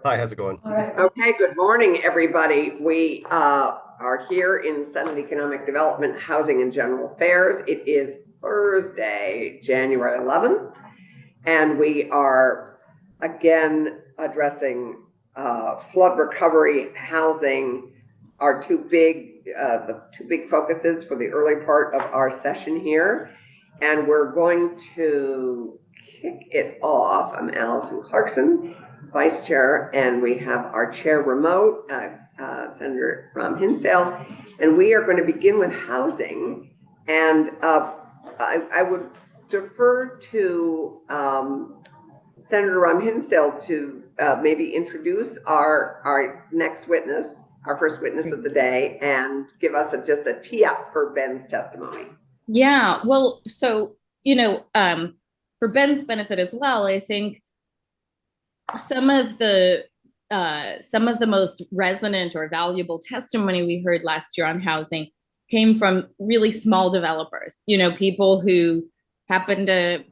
Hi, how's it going? Okay, good morning, everybody. We are here in Senate Economic Development, Housing and General Affairs. It is Thursday, January 11th, and we are again addressing flood recovery, housing, our the two big focuses for the early part of our session here. And we're going to kick it off. I'm Allison Clarkson, Vice Chair, and we have our Chair remote, Senator Ram Hinsdale, and we are going to begin with housing. And I would defer to Senator Ram Hinsdale to maybe introduce our next witness, our first witness of the day, and give us just a tee up for Ben's testimony. Yeah, well, so, for Ben's benefit as well, I think some of the most resonant or valuable testimony we heard last year on housing came from really small developers, people who happen to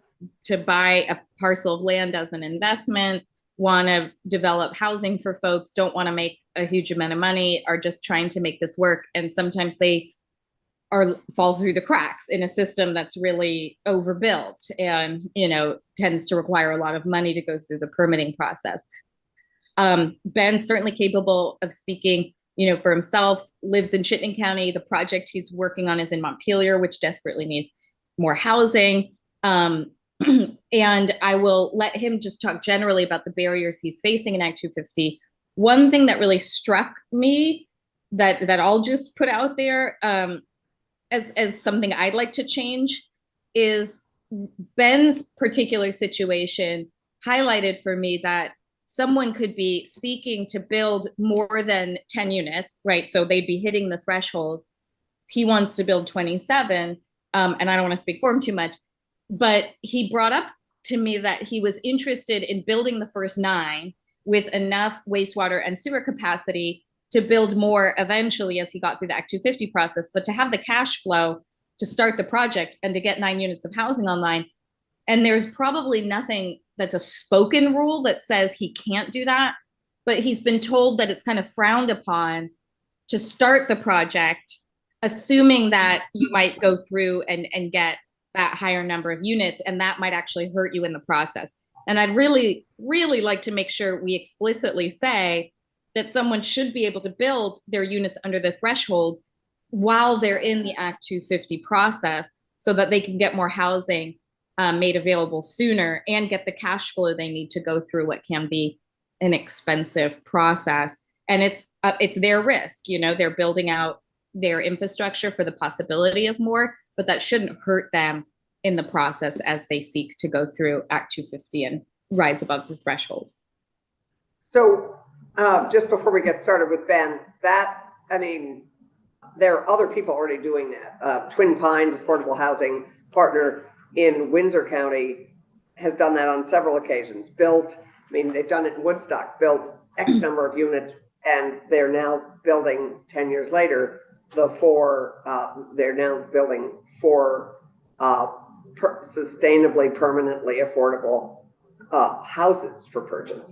buy a parcel of land as an investment, want to develop housing for folks, don't want to make a huge amount of money, are just trying to make this work. And sometimes they fall through the cracks in a system that's really overbuilt and tends to require a lot of money to go through the permitting process. Ben's certainly capable of speaking for himself, lives in Chittenden County. The project he's working on is in Montpelier, which desperately needs more housing. And I will let him just talk generally about the barriers he's facing in Act 250. One thing that really struck me that I'll just put out there, as something I'd like to change, is Ben's particular situation highlighted for me that someone could be seeking to build more than 10 units, right? So they'd be hitting the threshold. He wants to build 27, and I don't want to speak for him too much, but he brought up to me that he was interested in building the first 9 with enough wastewater and sewer capacity to build more eventually as he got through the Act 250 process, but to have the cash flow to start the project and to get 9 units of housing online. And there's probably nothing that's a spoken rule that says he can't do that, but he's been told that it's kind of frowned upon to start the project, assuming that you might go through and get that higher number of units, and that might actually hurt you in the process. And I'd really, really like to make sure we explicitly say that someone should be able to build their units under the threshold while they're in the Act 250 process, so that they can get more housing made available sooner and get the cash flow they need to go through what can be an expensive process. And it's their risk, they're building out their infrastructure for the possibility of more, but that shouldn't hurt them in the process as they seek to go through Act 250 and rise above the threshold. So just before we get started with Ben, there are other people already doing that. Twin Pines Affordable Housing Partner in Windsor County has done that on several occasions. They've done it in Woodstock, built X number of units, and they're now building 10 years later, they're now building 4 sustainably, permanently affordable houses for purchase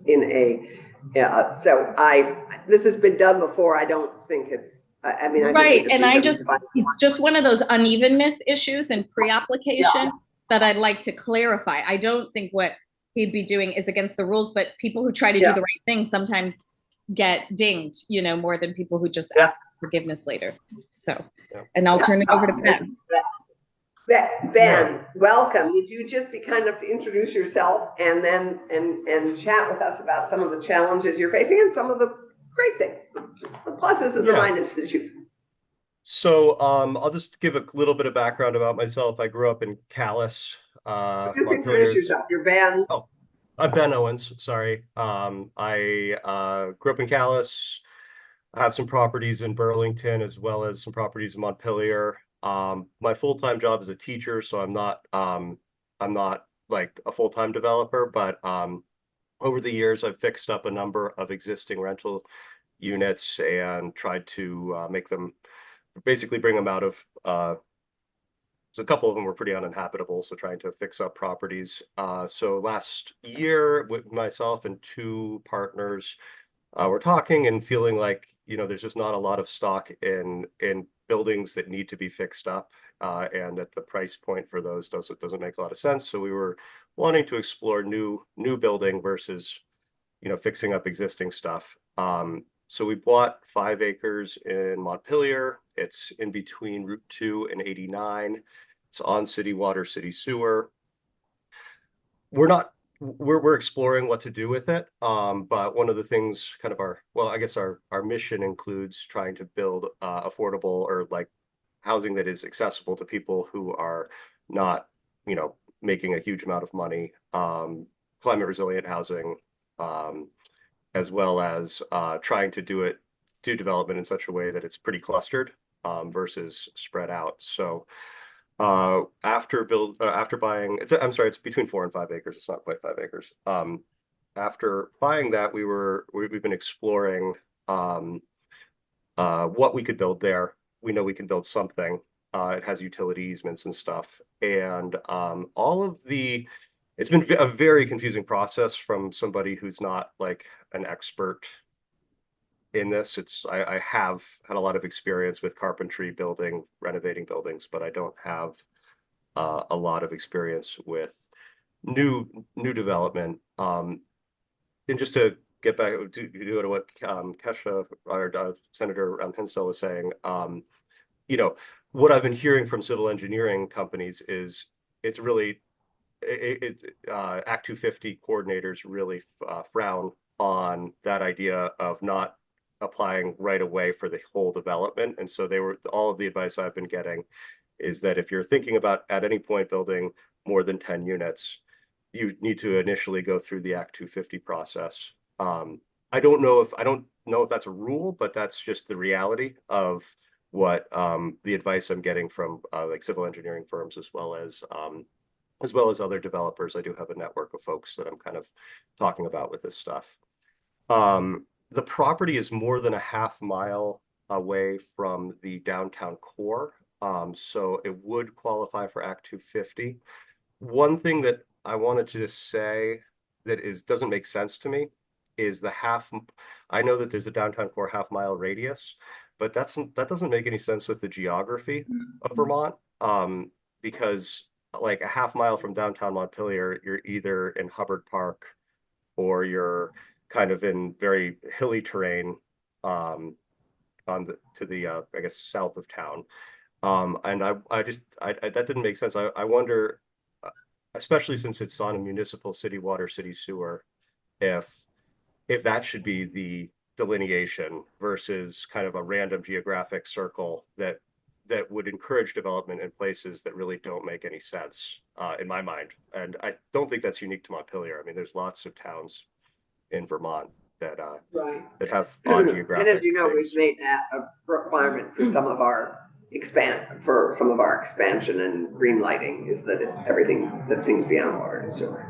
this has been done before. I don't think it's, right. It's just one of those unevenness issues in pre-application that I'd like to clarify. I don't think what he'd be doing is against the rules, but people who try to do the right thing sometimes get dinged, more than people who just ask forgiveness later. So, and I'll turn it over to Ben. Ben, welcome. Would you just be kind enough to introduce yourself and then and chat with us about some of the challenges you're facing and some of the great things, the pluses and the minuses. So I'll just give a little bit of background about myself. I grew up in Calais. Just introduce yourself. You're Ben. Oh, I'm Ben Owens. Sorry. I grew up in Calais. I have some properties in Burlington as well as some properties in Montpelier. My full-time job is a teacher, so I'm not like a full-time developer, but over the years I've fixed up a number of existing rental units and tried to make them, basically bring them out of So a couple of them were pretty uninhabitable, so trying to fix up properties. So last year, with myself and two partners, we're talking and feeling like, there's just not a lot of stock in buildings that need to be fixed up, and that the price point for those doesn't make a lot of sense. So we were wanting to explore new building versus, fixing up existing stuff. So we bought 5 acres in Montpelier. It's in between Route 2 and 89. It's on city water, city sewer. We're exploring what to do with it. But one of the things, kind of I guess our mission includes trying to build affordable, or like housing that is accessible to people who are not, making a huge amount of money. Climate resilient housing, as well as trying to do development in such a way that it's pretty clustered, versus spread out. So after buying, it's between 4 and 5 acres. It's not quite 5 acres. After buying that, we've been exploring what we could build there. We know we can build something. It has utility easements and stuff, and it's been a very confusing process from somebody who's not like an expert in this. I have had a lot of experience with carpentry, renovating buildings, but I don't have a lot of experience with new development. And just to get back to what Kesha, or Senator Hinsdale was saying, what I've been hearing from civil engineering companies is it's really Act 250 coordinators really frown on that idea of not applying right away for the whole development. And so all of the advice I've been getting is that if you're thinking about at any point building more than 10 units, you need to initially go through the Act 250 process. I don't know if that's a rule, but that's just the reality of what the advice I'm getting from like civil engineering firms, as well as other developers. I do have a network of folks that I'm kind of talking about with this stuff. The property is more than a half mile away from the downtown core, so it would qualify for Act 250. One thing that I wanted to just say that doesn't make sense to me is I know that there's a downtown core half-mile radius, but that doesn't make any sense with the geography of Vermont, because like a half mile from downtown Montpelier, you're either in Hubbard Park or you're kind of in very hilly terrain, I guess south of town. And that didn't make sense. I wonder, especially since it's on a municipal city water, city sewer, if that should be the delineation versus kind of a random geographic circle that would encourage development in places that really don't make any sense, in my mind. And I don't think that's unique to Montpelier. I mean, there's lots of towns in Vermont that Right. that have odd geographic And as you know, things. we've made that a requirement for some of our expansion and green lighting, is that things beyond water and sewer.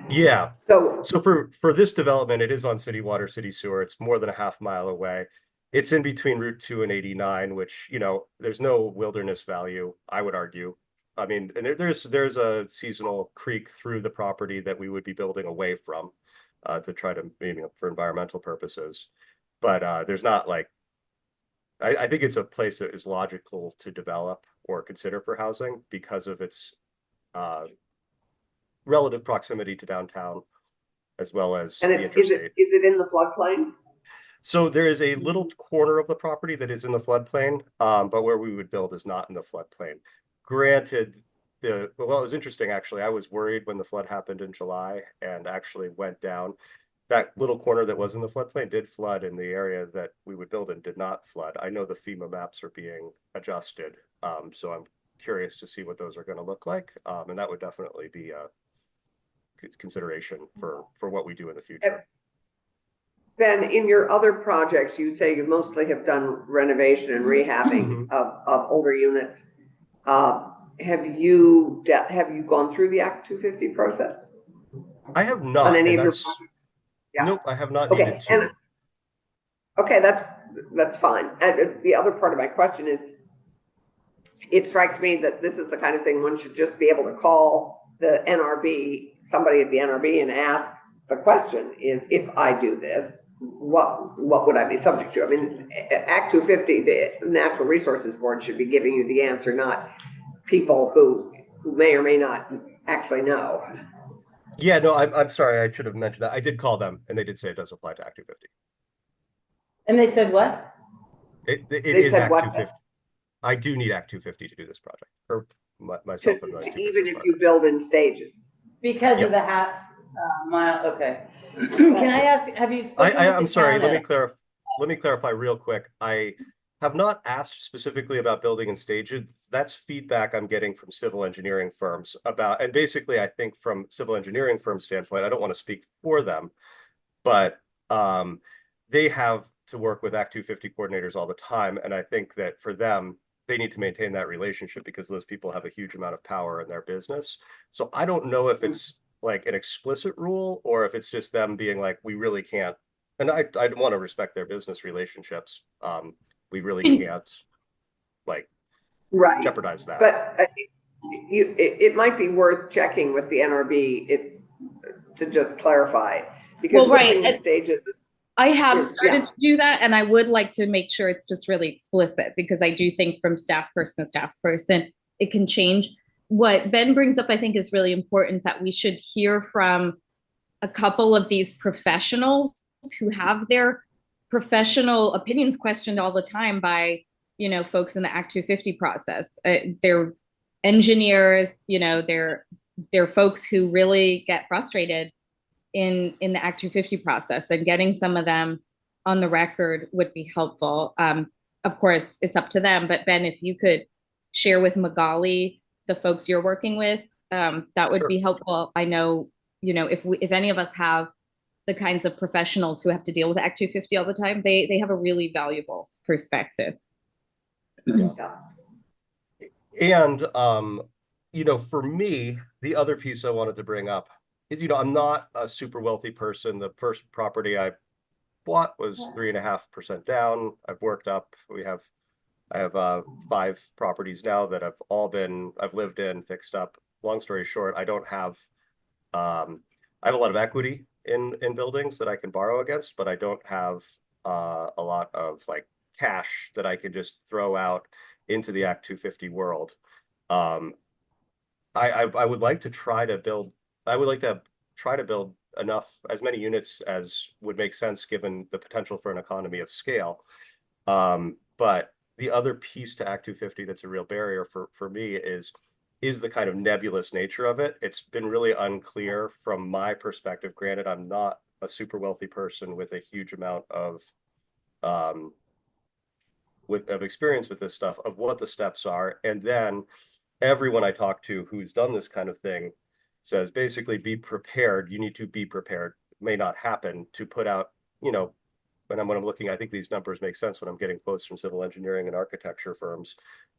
Yeah. So So for this development, it is on city water, city sewer. It's more than a half mile away. It's in between Route 2 and 89, which, there's no wilderness value, I would argue. I mean, and there's a seasonal creek through the property that we would be building away from, to try to, for environmental purposes. But there's not like, I think it's a place that is logical to develop or consider for housing because of its relative proximity to downtown, as well as and the is interstate. it in the floodplain? So there is a little corner of the property that is in the floodplain, but where we would build is not in the floodplain. Granted, it was interesting actually. I was worried when the flood happened in July and actually went down. That little corner that was in the floodplain did flood, and the area that we would build in did not flood. I know the FEMA maps are being adjusted, so I'm curious to see what those are going to look like, and that would definitely be a consideration for what we do in the future. Ben, in your other projects, you say you mostly have done renovation and rehabbing of older units. Have you gone through the Act 250 process I have not. on any of your projects? Yeah. Nope, I have not Okay, needed to. Okay, that's fine. And the other part of my question is, it strikes me that this is the kind of thing one should just be able to call the NRB, somebody at the NRB, and ask the question is, if I do this, what would I be subject to? I mean, Act 250, the Natural Resources Board should be giving you the answer, not people who may or may not actually know. Yeah, no, I'm sorry, I should have mentioned that. I did call them and they did say it does apply to Act 250. And they said what? It They is said Act what? 250. I do need Act 250 to do this project, or myself and my two Even business if you partners. build in stages. Because Yep. of the half mile, okay. Can I ask, have you spoken with I'm the sorry, town let me at- clarify real quick. I have not asked specifically about building in stages. That's feedback I'm getting from civil engineering firms about, and basically I think from civil engineering firm standpoint, I don't want to speak for them, but they have to work with Act 250 coordinators all the time. And I think that for them, they need to maintain that relationship because those people have a huge amount of power in their business. So I don't know if it's like an explicit rule or if it's just them being like, we really can't. And I want to respect their business relationships. We really can't like Right. jeopardize that. But it might be worth checking with the NRB to just clarify. Because Well, right, building in stages, I have Yeah. started to do that, and I would like to make sure it's just really explicit, because I do think from staff person to staff person, it can change. What Ben brings up, I think, is really important, that we should hear from a couple of these professionals who have their professional opinions questioned all the time by, folks in the Act 250 process. They're engineers, they're folks who really get frustrated in the Act 250 process, and getting some of them on the record would be helpful. Of course, it's up to them, but Ben, if you could share with Magali the folks you're working with, that would be helpful. I know, if any of us have the kinds of professionals who have to deal with Act 250 all the time, they have a really valuable perspective. yeah. And, for me, the other piece I wanted to bring up is, I'm not a super wealthy person. The first property I bought was 3.5% down. I've worked up. I have 5 properties now that I've lived in, fixed up. Long story short, I have a lot of equity in buildings that I can borrow against, but I don't have a lot of like cash that I could just throw out into the Act 250 world. I would like to try to build. I would like to try to build as many units as would make sense given the potential for an economy of scale. But the other piece to Act 250 that's a real barrier for me is the kind of nebulous nature of it. It's been really unclear from my perspective. Granted, I'm not a super wealthy person with a huge amount of experience with this stuff, of what the steps are. And then everyone I talk to who's done this kind of thing says basically be prepared. You need to be prepared. It may not happen to put out, when I'm looking, I think these numbers make sense when I'm getting quotes from civil engineering and architecture firms,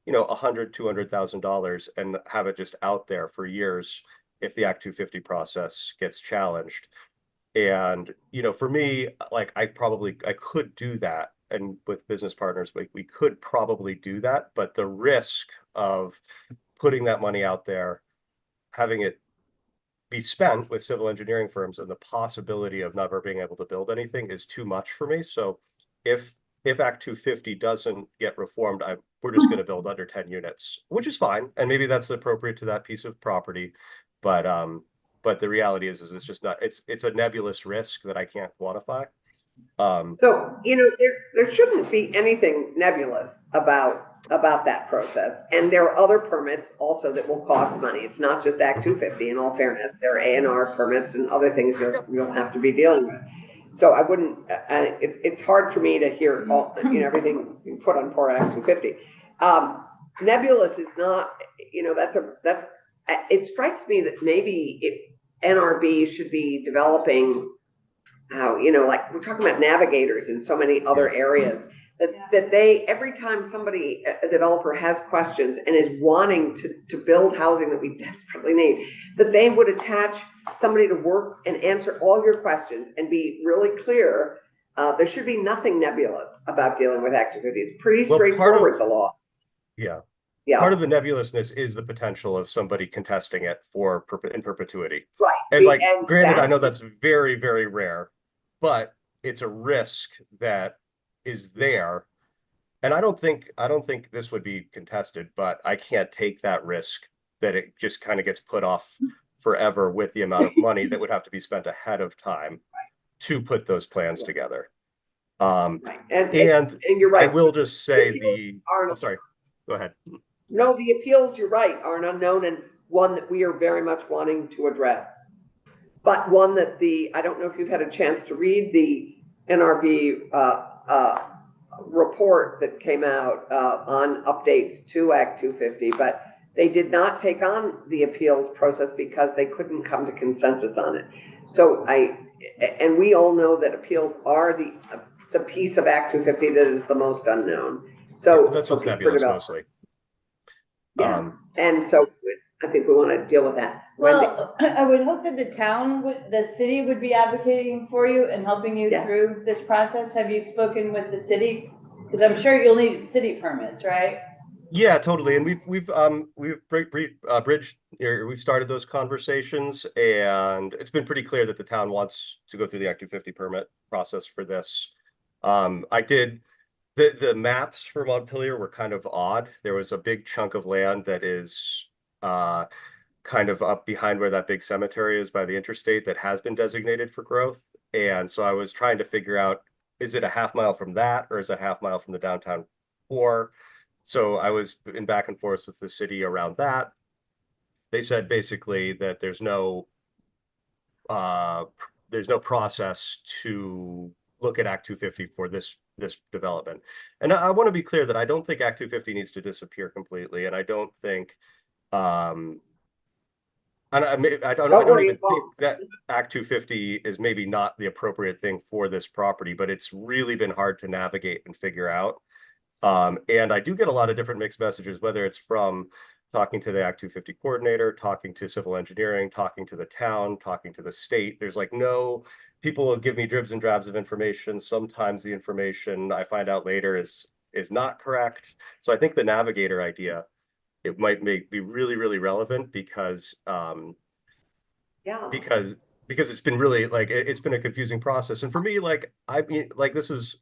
$100,000, $200,000, and have it just out there for years if the Act 250 process gets challenged. And, for me, like I could do that. And with business partners, we could probably do that. But the risk of putting that money out there, having it be spent with civil engineering firms, and the possibility of never being able to build anything is too much for me. So if Act 250 doesn't get reformed, we're just going to build under 10 units, which is fine. And maybe that's appropriate to that piece of property. But the reality is it's just not, it's a nebulous risk that I can't quantify. So, there shouldn't be anything nebulous about that process. And there are other permits also that will cost money. It's not just Act 250, in all fairness. There are A&R permits and other things you'll have to be dealing with. So I wouldn't, it's hard for me to hear all, everything you put on poor Act 250. Nebulous is not, it strikes me that maybe NRB should be developing like we're talking about navigators in so many other areas, that they, every time a developer has questions and is wanting to build housing that we desperately need, that they would attach somebody to work and answer all your questions and be really clear. There should be nothing nebulous about dealing with Act 250. It's pretty straightforward, the law. Yeah. Yeah, part of the nebulousness is the potential of somebody contesting it in perpetuity. right. And like, And granted, I know that's very, very rare, but it's a risk that is there. And I don't think this would be contested, but I can't take that risk that it just kind of gets put off forever with the amount of money that would have to be spent ahead of time to put those plans together. right. And you're I right. will just say Are, I'm sorry, go ahead. no, the appeals, you're right, are an unknown and one that we are very much wanting to address. But one that I don't know if you've had a chance to read the NRB report that came out on updates to Act 250, but they did not take on the appeals process because they couldn't come to consensus on it. So and we all know that appeals are the piece of Act 250 that is the most unknown. So yeah, that's what's nebulous mostly. Yeah, and so I think we want to deal with that. Well, I would hope that the city would be advocating for you and helping you through this process. Have you spoken with the city? Because I'm sure you'll need city permits, right? Yeah, totally. And we've bridged, we've started those conversations, and it's been pretty clear that the town wants to go through the Act 250 permit process for this. I did the maps for Montpelier were kind of odd. There was a big chunk of land that is kind of up behind where that big cemetery is by the interstate that has been designated for growth. And so I was trying to figure out, is it a half mile from that, or is it half mile from the downtown core? So I was in back and forth with the city around that. They said basically that there's no process to look at Act 250 for this development. And I want to be clear that I don't think Act 250 needs to disappear completely, and I don't think and I don't even think that Act 250 is maybe not the appropriate thing for this property, but it's really been hard to navigate and figure out. And I do get a lot of different mixed messages, whether it's from talking to the Act 250 coordinator, talking to civil engineering, talking to the town, talking to the state. There's like people will give me dribs and drabs of information. Sometimes the information I find out later is not correct. So I think the navigator idea, it might be really, really relevant because because it's been really like it's been a confusing process. And for me, like I mean, like this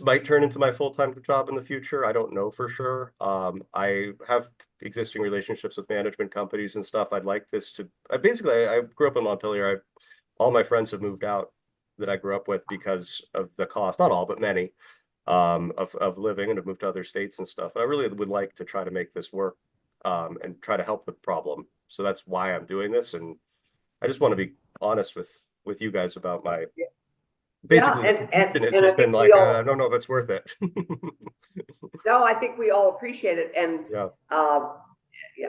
might turn into my full-time job in the future. I don't know for sure. I have existing relationships with management companies and stuff. I'd like this to basically I grew up in Montpelier. All my friends have moved out that I grew up with because of the cost, not all, but many, of living, and have moved to other states and stuff. And I really would like to try to make this work and try to help the problem. So that's why I'm doing this. And I just want to be honest with you guys about my basically it's just been like I don't know if it's worth it. No, I think we all appreciate it. And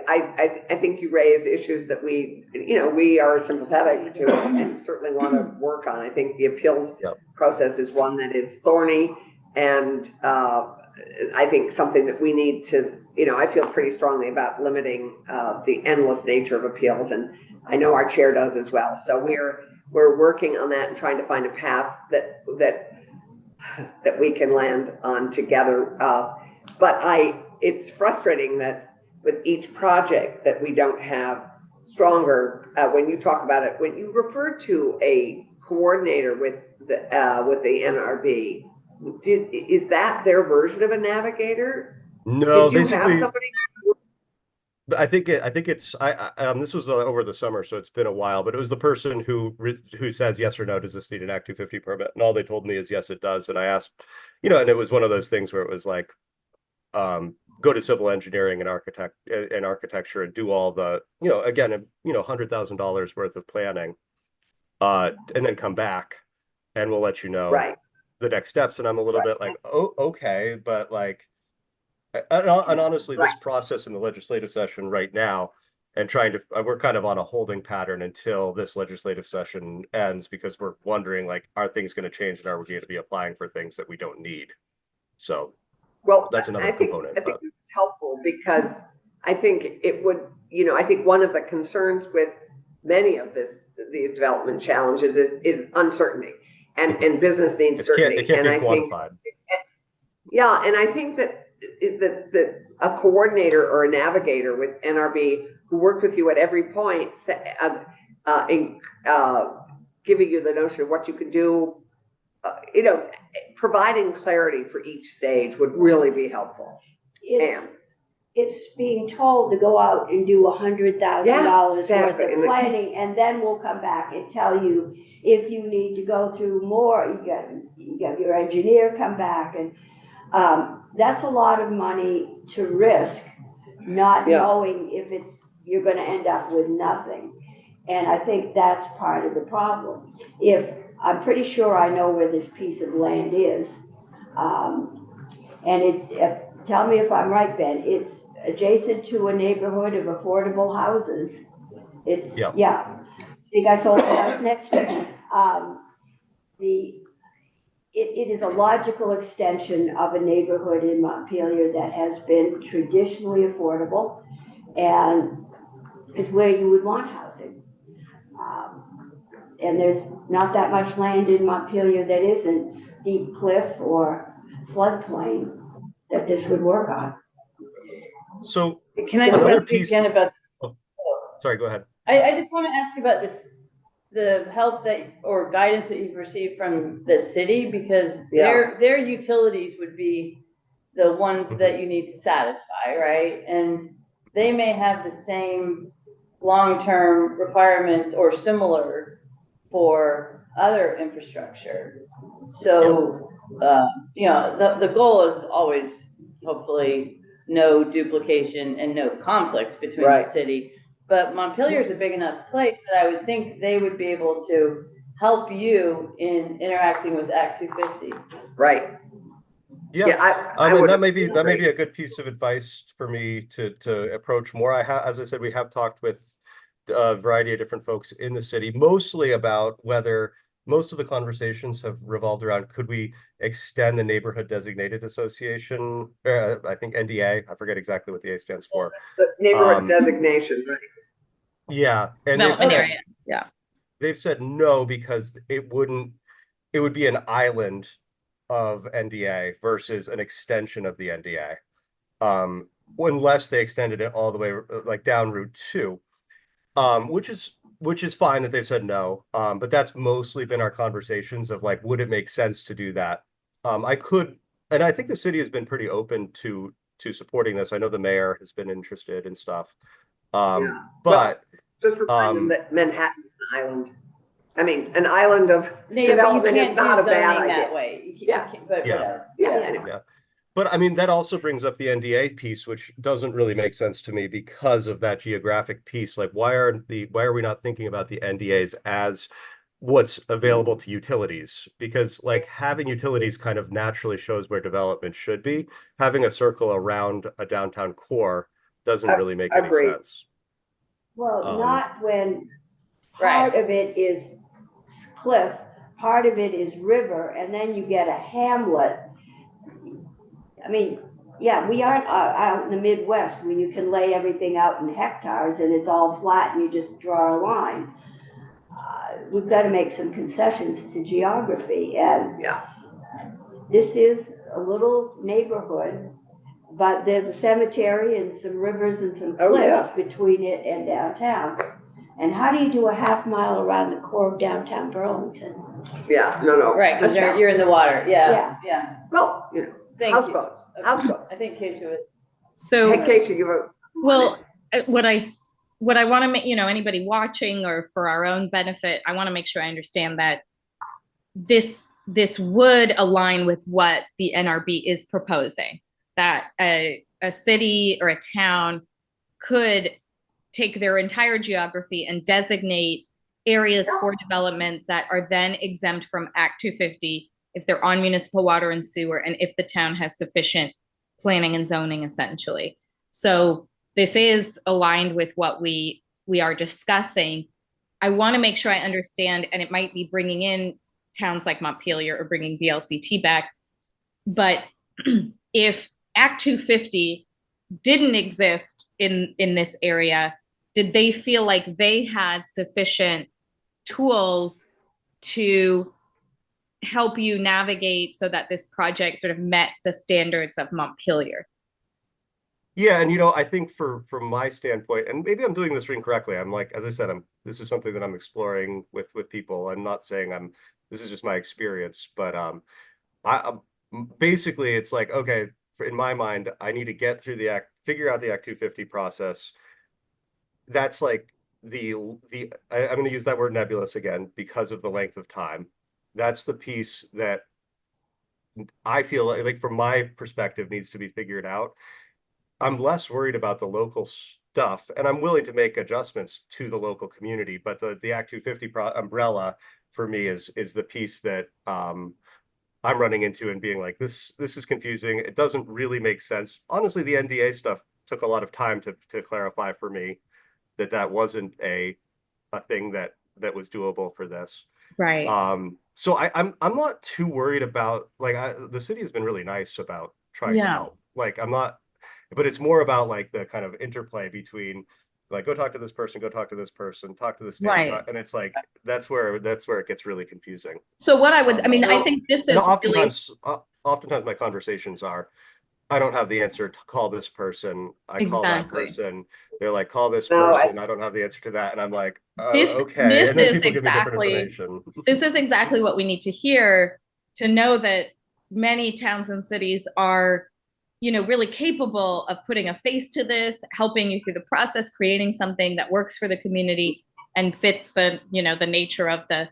I think you raise issues that we are sympathetic to and certainly want to work on. I think the appeals process is one that is thorny, and I think something that we need to, I feel pretty strongly about limiting the endless nature of appeals, and I know our chair does as well. So we're working on that and trying to find a path that we can land on together. But it's frustrating that with each project that we don't have stronger, when you talk about it, when you refer to a coordinator with the NRB, is that their version of a navigator? No, did you basically have somebody? I think it's this was over the summer, so it's been a while, but it was the person who says yes or no, does this need an Act 250 permit? And all they told me is yes, it does. And I asked, and it was one of those things where it was like, go to civil engineering and architecture and do all the, again, $100,000 worth of planning, and then come back and we'll let you know the next steps. And I'm a little bit like, oh, okay, but like, and honestly, this process in the legislative session right now, and we're kind of on a holding pattern until this legislative session ends, because we're wondering, like, are things going to change, and are we going to be applying for things that we don't need? So, well, that's another component. I think it's helpful because I think it would, I think one of the concerns with many of these development challenges is uncertainty, and business needs certainty. It can't be quantified. And I think that a coordinator or a navigator with NRB who worked with you at every point, giving you the notion of what you could do, providing clarity for each stage would really be helpful. It's being told to go out and do $100,000 worth of planning, and then we'll come back and tell you if you need to go through more. You got your engineer come back, and that's a lot of money to risk, not knowing if you're going to end up with nothing. And I think that's part of the problem. If I'm pretty sure I know where this piece of land is, and tell me if I'm right, Ben, it's adjacent to a neighborhood of affordable houses. It's, I think I sold the house next to it. It is a logical extension of a neighborhood in Montpelier that has been traditionally affordable and is where you would want housing. And there's not that much land in Montpelier that isn't steep cliff or floodplain that this would work on. So can I just ask you again about? Oh, sorry, go ahead. I just want to ask about this, the help or guidance that you've received from the city, because their utilities would be the ones that you need to satisfy, right? And they may have the same long-term requirements or similar for other infrastructure. So, the goal is always hopefully no duplication and no conflict between the city. But Montpelier is a big enough place that I would think they would be able to help you in interacting with Act 250. Right. I mean, that may be a good piece of advice for me to approach more. As I said, we have talked with a variety of different folks in the city, mostly about whether most of the conversations have revolved around, could we extend the neighborhood designated association? I think NDA, I forget exactly what the A stands for. The neighborhood designation, right? Yeah. And they've said no, because it would be an island of NDA versus an extension of the NDA. Unless they extended it all the way like down Route 2. Which is fine that they've said no. But that's mostly been our conversations of like, would it make sense to do that? And I think the city has been pretty open to supporting this. I know the mayor has been interested in stuff. But just remind them that Manhattan is an island. I mean, an island of development is not a bad idea. That way. But I mean, that also brings up the NDA piece, which doesn't really make sense to me because of that geographic piece. Like, why are we not thinking about the NDAs as what's available to utilities? Because like having utilities kind of naturally shows where development should be. Having a circle around a downtown core doesn't really make any sense. Well, not when part of it is cliff, part of it is river, and then you get a hamlet. I mean, we aren't out in the Midwest where you can lay everything out in hectares and it's all flat and you just draw a line. We've got to make some concessions to geography, and this is a little neighborhood, but there's a cemetery and some rivers and some cliffs between it and downtown. And how do you do a half mile around the core of downtown Burlington? Right, because you're in the water. Well, houseboats. I think Keisha was. So, Keisha, you well, what I want to make, anybody watching or for our own benefit, I want to make sure I understand that this would align with what the NRB is proposing, that a city or a town could take their entire geography and designate areas for development that are then exempt from Act 250 if they're on municipal water and sewer, and if the town has sufficient planning and zoning, essentially. So this is aligned with what we are discussing. I want to make sure I understand, and it might be bringing in towns like Montpelier or bringing VLCT back, but if Act 250 didn't exist in this area, did they feel like they had sufficient tools to help you navigate so that this project sort of met the standards of Montpelier? Yeah, and you know, I think from my standpoint, and maybe I'm doing this incorrectly. I'm like, as I said, this is something that I'm exploring with people. I'm not saying this is just my experience, but basically it's like, okay, in my mind, I need to get through figure out the Act 250 process. That's like I'm going to use that word nebulous again because of the length of time. That's the piece that I feel like from my perspective needs to be figured out. I'm less worried about the local stuff, and I'm willing to make adjustments to the local community. But the Act 250 umbrella for me is the piece that I'm running into and being like, this is confusing. It doesn't really make sense. Honestly, the NDA stuff took a lot of time to clarify for me that wasn't a thing that was doable for this. Right. So I'm not too worried about like the city has been really nice about trying to help. Like I'm not, but it's more about like the kind of interplay between like go talk to this person, go talk to this person, talk to the state, Right. and it's like that's where it gets really confusing. So what I mean, I think this is And really, oftentimes my conversations are, I don't have the answer to call this person. I call that exactly. person. They're like, call this No, person. I don't have the answer to that. And I'm like, This okay. this And then is people give me different exactly information. this is exactly what we need to hear to know that many towns and cities are, you know, really capable of putting a face to this, helping you through the process, creating something that works for the community and fits the, you know, the nature of the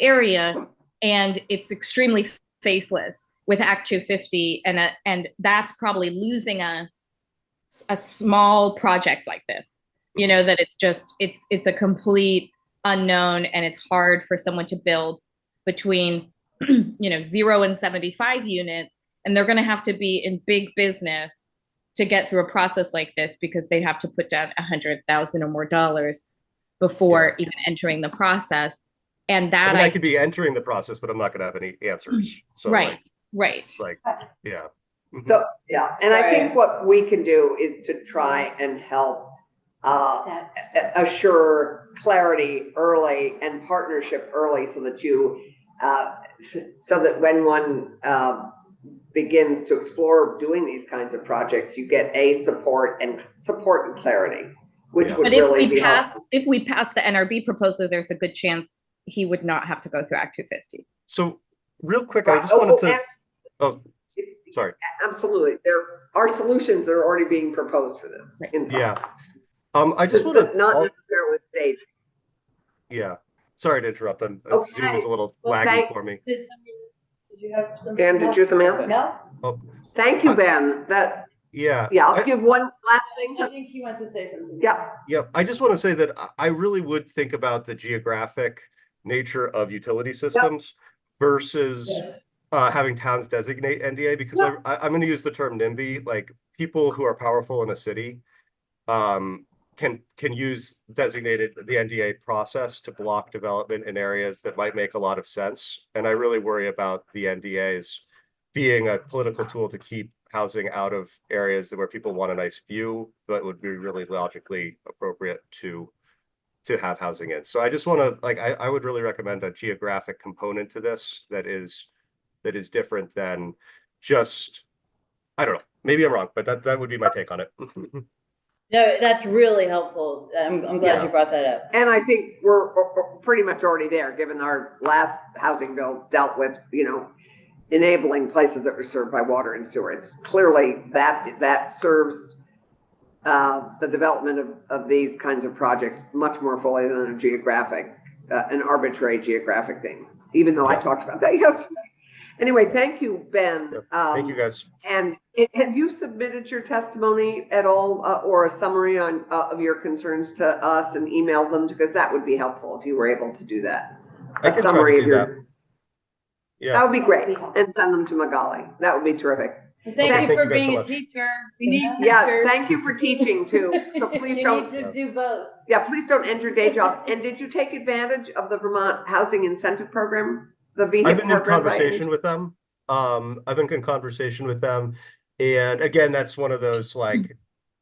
area. And it's extremely faceless with Act 250, and that's probably losing us a small project like this. You know, that it's just it's a complete unknown, and it's hard for someone to build between you know 0 and 75 units, and they're going to have to be in big business to get through a process like this because they'd have to put down $100,000 or more before even entering the process. And that I could be entering the process, but I'm not going to have any answers. So right, right. Like, yeah. So, yeah, and I think what we can do is to try and help assure clarity early and partnership early so that you, so that when one begins to explore doing these kinds of projects, you get support and clarity, which would really be helpful. If we pass the NRB proposal, there's a good chance he would not have to go through Act 250. So real quick, I just wanted to, sorry. Absolutely. There are solutions that are already being proposed for this. Right. Yeah. I just want to not necessarily stage. Yeah. Sorry to interrupt. Zoom is a little laggy for me. Did you have something? Ben, did you have something else? No? Oh, Thank you, Ben. yeah. I'll give one last thing. I think he wants to say something. Yeah. I just want to say that I really would think about the geographic nature of utility systems versus having towns designate NDA, because I'm going to use the term NIMBY, like people who are powerful in a city can use the NDA process to block development in areas that might make a lot of sense. And I really worry about the NDAs being a political tool to keep housing out of areas where people want a nice view, but would be really logically appropriate to have housing in. So I just want to I would really recommend a geographic component to this that is different than just, I don't know, maybe I'm wrong, but that would be my take on it. No, that's really helpful. I'm glad you brought that up. And I think we're pretty much already there, given our last housing bill dealt with, enabling places that were served by water and sewer. It's clearly that serves the development of these kinds of projects much more fully than a geographic, an arbitrary geographic thing, even though I talked about that yesterday. Anyway, thank you, Ben. Thank you, guys. And have you submitted your testimony at all, or a summary of your concerns to us and emailed them? Because that would be helpful if you were able to do that. I can try to do that. Yeah, that would be great. And send them to Magali. That would be terrific. Thank you for being a teacher. We need teachers. Yes, thank you for teaching too. So please don't. You need to do both. Yeah, please don't end your day job. And did you take advantage of the Vermont Housing Incentive Program? I've been in conversation with them. And again, that's one of those like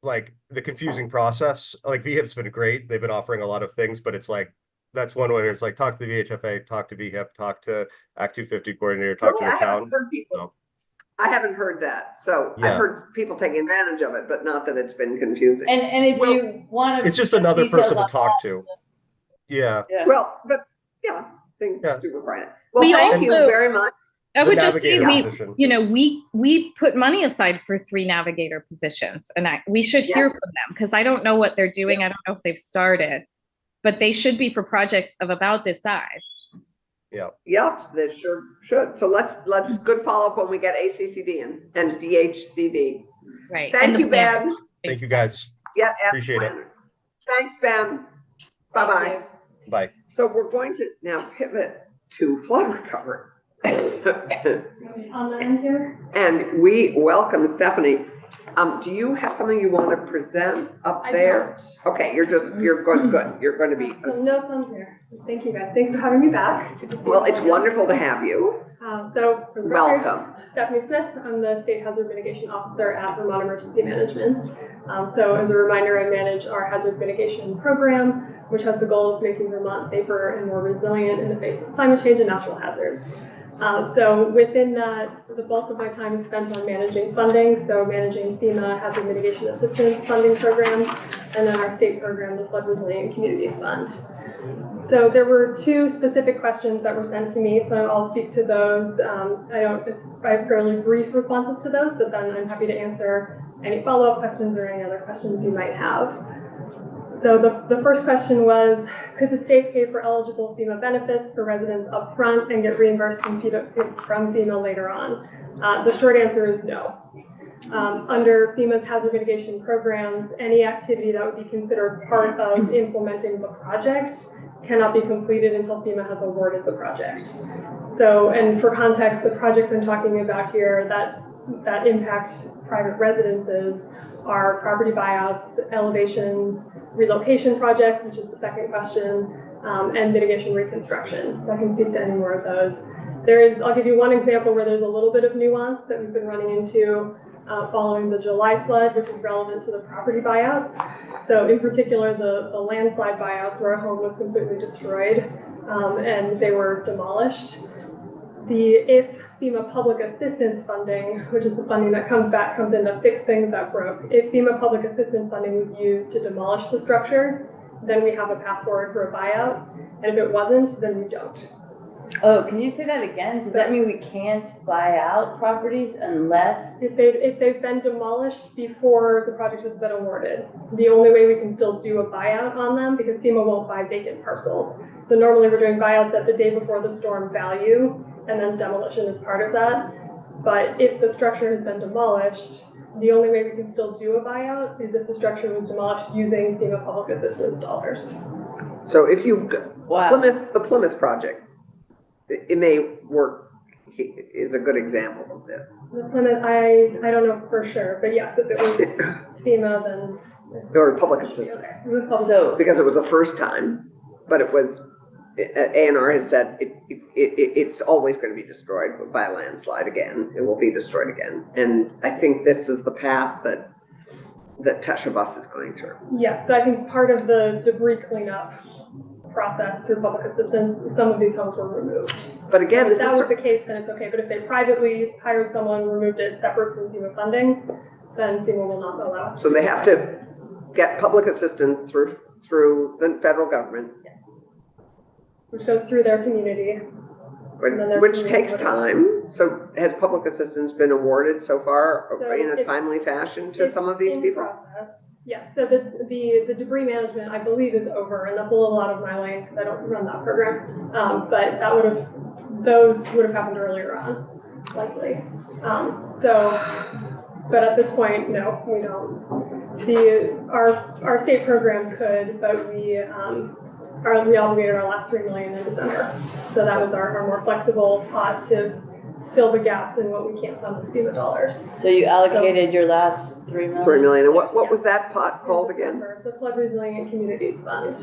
the confusing process. Like VHIP's been great. They've been offering a lot of things, but it's like that's one way. It's like talk to the VHFA, talk to VHIP, talk to Act 250 coordinator, talk to the town. I haven't heard that. So I've Yeah. heard people taking advantage of it, but not that it's been confusing. And if Well, you want to. It's just another person to talk to. Yeah, Yeah. Well, but yeah, things Yeah. do require it. Well, We thank you also- very much. I The would just say navigator position. we put money aside for 3 navigator positions, and we should hear Yeah. from them because I don't know what they're doing. I don't know if they've started, but they should be for projects of about this size. Yeah, they sure should. So let's good follow up when we get ACCD and DHCD. Right. Thank And the you, Ben. planners. thank you guys. Yeah, and Appreciate it. planners. Thanks, Ben. Bye-bye. Bye. So we're going to now pivot to flood recovery. On the end here? And we welcome Stephanie. Do you have something you want to present up I there? Okay, you're good. You're going to be, Some notes on here. Thank you guys. Thanks for having me back. well, it's wonderful to have you. So for the record, Welcome. Stephanie Smith, I'm the State Hazard Mitigation Officer at Vermont Emergency Management. So as a reminder, I manage our hazard mitigation program, which has the goal of making Vermont safer and more resilient in the face of climate change and natural hazards. So within that, the bulk of my time is spent on managing funding, so managing FEMA hazard mitigation assistance funding programs, and then our state program, the Flood Resilient Communities Fund. So there were 2 specific questions that were sent to me, so I'll speak to those. I have fairly brief responses to those, but then I'm happy to answer any follow-up questions or any other questions you might have. So the first question was, could the state pay for eligible FEMA benefits for residents up front and get reimbursed from FEMA later on? The short answer is no. Under FEMA's hazard mitigation programs, any activity that would be considered part of implementing the project cannot be completed until FEMA has awarded the project. So, and for context, the projects I'm talking about here that impact private residences are property buyouts, elevations, relocation projects, which is the second question, and mitigation reconstruction. So I can speak to any more of those. I'll give you one example where there's a little bit of nuance that we've been running into following the July flood, which is relevant to the property buyouts. So in particular, the landslide buyouts where a home was completely destroyed and they were demolished. If FEMA public assistance funding, which is the funding that comes in to fix things that broke, if FEMA public assistance funding was used to demolish the structure, then we have a path forward for a buyout. And if it wasn't, then we don't. Oh, can you say that again? Does that mean we can't buy out properties unless? If they've been demolished before the project has been awarded, the only way we can still do a buyout on them, because FEMA won't buy vacant parcels. So normally we're doing buyouts at the day before the storm value, and then demolition is part of that. But if the structure has been demolished, the only way we can still do a buyout is if the structure was demolished using FEMA public assistance dollars. So if you, Wow. the Plymouth project, it may work, is a good example of this. The Plymouth, I don't know for sure, but yes, if it was FEMA, then. Or public assistance. Okay, it was public So- assistance. Because it was the first time, but it was, A&R has said it's always going to be destroyed by a landslide again. It will be destroyed again. And I think this is the path that Tesha Bus is going through. Yes, so I think part of the debris cleanup process through public assistance, some of these homes were removed. But again, If this that was is, the case, then it's okay, but if they privately hired someone, removed it separate from FEMA funding, then FEMA will not allow us. so they have to get public assistance through the federal government, Yes. Which goes through their community. And then they're which doing takes whatever. time. So has public assistance been awarded so far So in a it's- timely fashion to It's some of these in people? process. Yes, so the debris management, I believe, is over, and that's a little out of my lane because I don't run that program. But those would have happened earlier on, likely. But at this point, no, we don't. Our state program could, but we obligated our last $3 million in December. So that was our more flexible pot to fill the gaps in what we can't fund with FEMA dollars. So you allocated your last 3 million? 3 million. And what was Yes. that pot called In again? December, The Flood Resilient Communities Fund.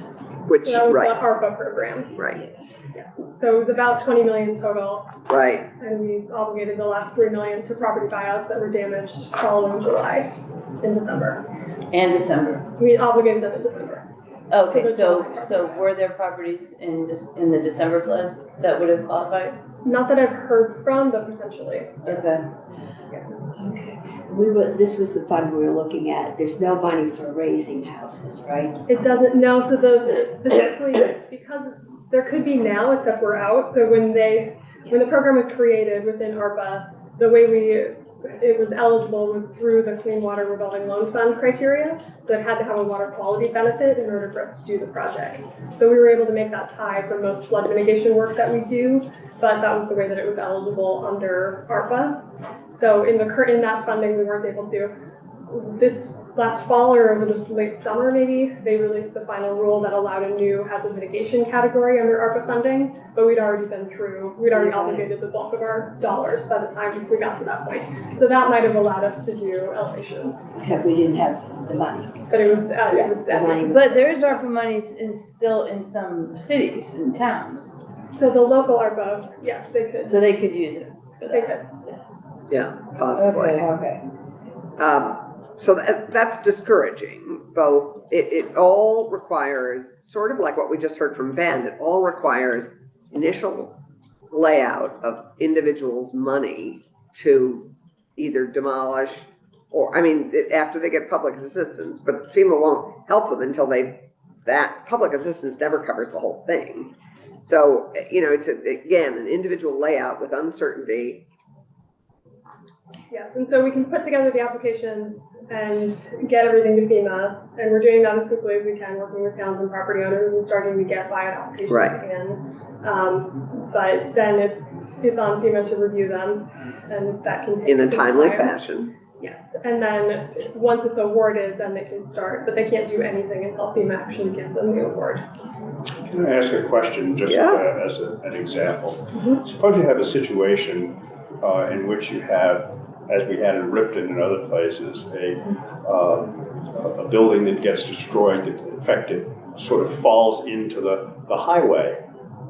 Which, So that was the right, ARPA program. right, Yes. So it was about 20 million total, right. and we obligated the last 3 million to property buyouts that were damaged following July in December. And December. We obligated them in December. Okay, so were there properties in the December floods that would have qualified? Not that I've heard from, but potentially. Yes. Okay. Okay. This was the fund we were looking at. There's no money for raising houses, right? It doesn't, no, so specifically, because there could be now, except we're out, so when the program was created within ARPA, the way it was eligible was through the Clean Water Revolving Loan Fund criteria, so it had to have a water quality benefit in order for us to do the project. So we were able to make that tie for most flood mitigation work that we do, but that was the way that it was eligible under ARPA. So in that funding, we weren't able to. This last fall or over the late summer maybe, they released the final rule that allowed a new hazard mitigation category under ARPA funding, but we'd already obligated the bulk of our dollars by the time we got to that point. So that might have allowed us to do elevations. Except we didn't have the money. But it was The money. But there is ARPA money still in some cities and towns, So the local ARPA, yes, they could. so they could use it for They that. could, yes. Yeah, possibly. Okay. So that's discouraging, both, it all requires, sort of like what we just heard from Ben, it all requires initial layout of individuals' money to either demolish or, after they get public assistance, but FEMA won't help them until that public assistance never covers the whole thing. So, it's, again, an individual layout with uncertainty. Yes, and so we can put together the applications and get everything to FEMA, and we're doing that as quickly as we can, working with towns and property owners and starting to get buyout applications in. But then it's on FEMA to review them, and that can take In a some timely time. fashion. Yes, and then once it's awarded, then they can start, but they can't do anything until FEMA actually gives them the award. Can I ask a question, just Yes. as an example? Mhm. Suppose you have a situation in which you have, as we had in Ripton and other places, a building that gets destroyed, in fact, it sort of falls into the highway.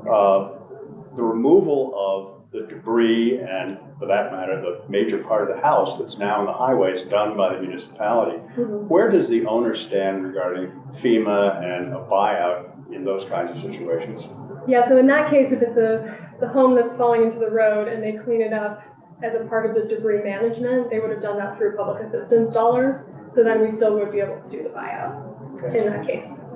The removal of the debris and, for that matter, the major part of the house that's now in the highway is done by the municipality. Mhm. Where does the owner stand regarding FEMA and a buyout in those kinds of situations? Yeah, so in that case, if it's a home that's falling into the road and they clean it up as a part of the debris management, they would have done that through public assistance dollars. So then we still would be able to do the buyout in that case.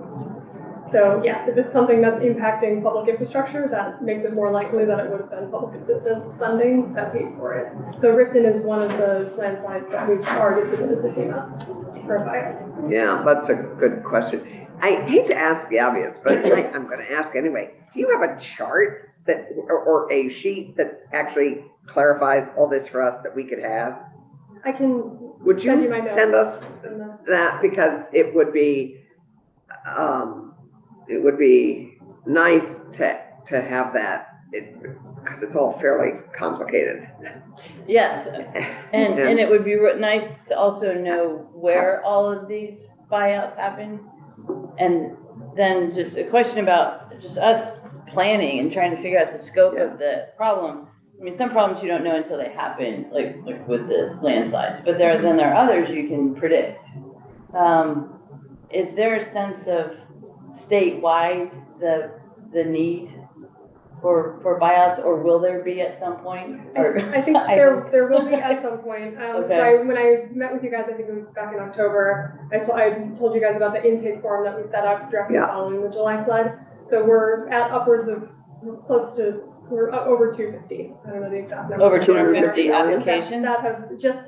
So yes, if it's something that's impacting public infrastructure, that makes it more likely that it would have been public assistance funding that paid for it. So Ripton is one of the landslides that we've already submitted to FEMA for a buyout. Yeah, that's a good question. I hate to ask the obvious, but I'm going to ask anyway. Do you have a chart that, or a sheet that actually clarifies all this for us that we could have? I can Would you send you my notes send us on this. that? Because it would be nice to have that, because it's all fairly complicated. Yes, and it would be nice to also know where all of these buyouts happen. And then just a question about just us planning and trying to figure out the scope of the problem. I mean, some problems you don't know until they happen, like with the landslides, but there are others you can predict. Is there a sense of statewide the need for buyouts, or will there be at some point? I think there will be at some point. So when I met with you guys, I think it was back in October, I told you guys about the intake form that we set up directly following the July flood. So we're at upwards of we're over 250. I don't know the exact number. Over 250 applications? That have just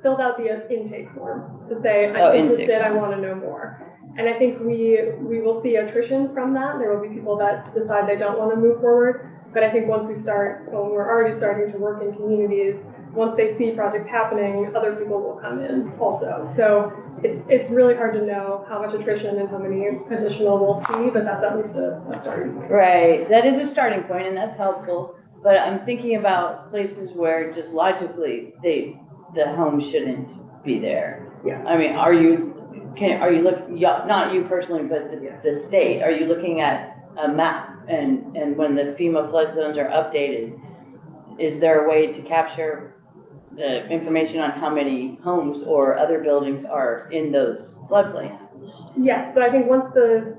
filled out the intake form to say, I'm interested, I want to know more. And I think we will see attrition from that. There will be people that decide they don't want to move forward. But I think once we're already starting to work in communities, once they see projects happening, other people will come in also. So it's really hard to know how much attrition and how many additional we'll see, but that's at least a starting point. Right, that is a starting point, and that's helpful. But I'm thinking about places where just logically the home shouldn't be there. Yeah. I mean, are you looking, not you personally, but the state, are you looking at a map and when the FEMA flood zones are updated, is there a way to capture the information on how many homes or other buildings are in those floodplains? Yes, so I think once the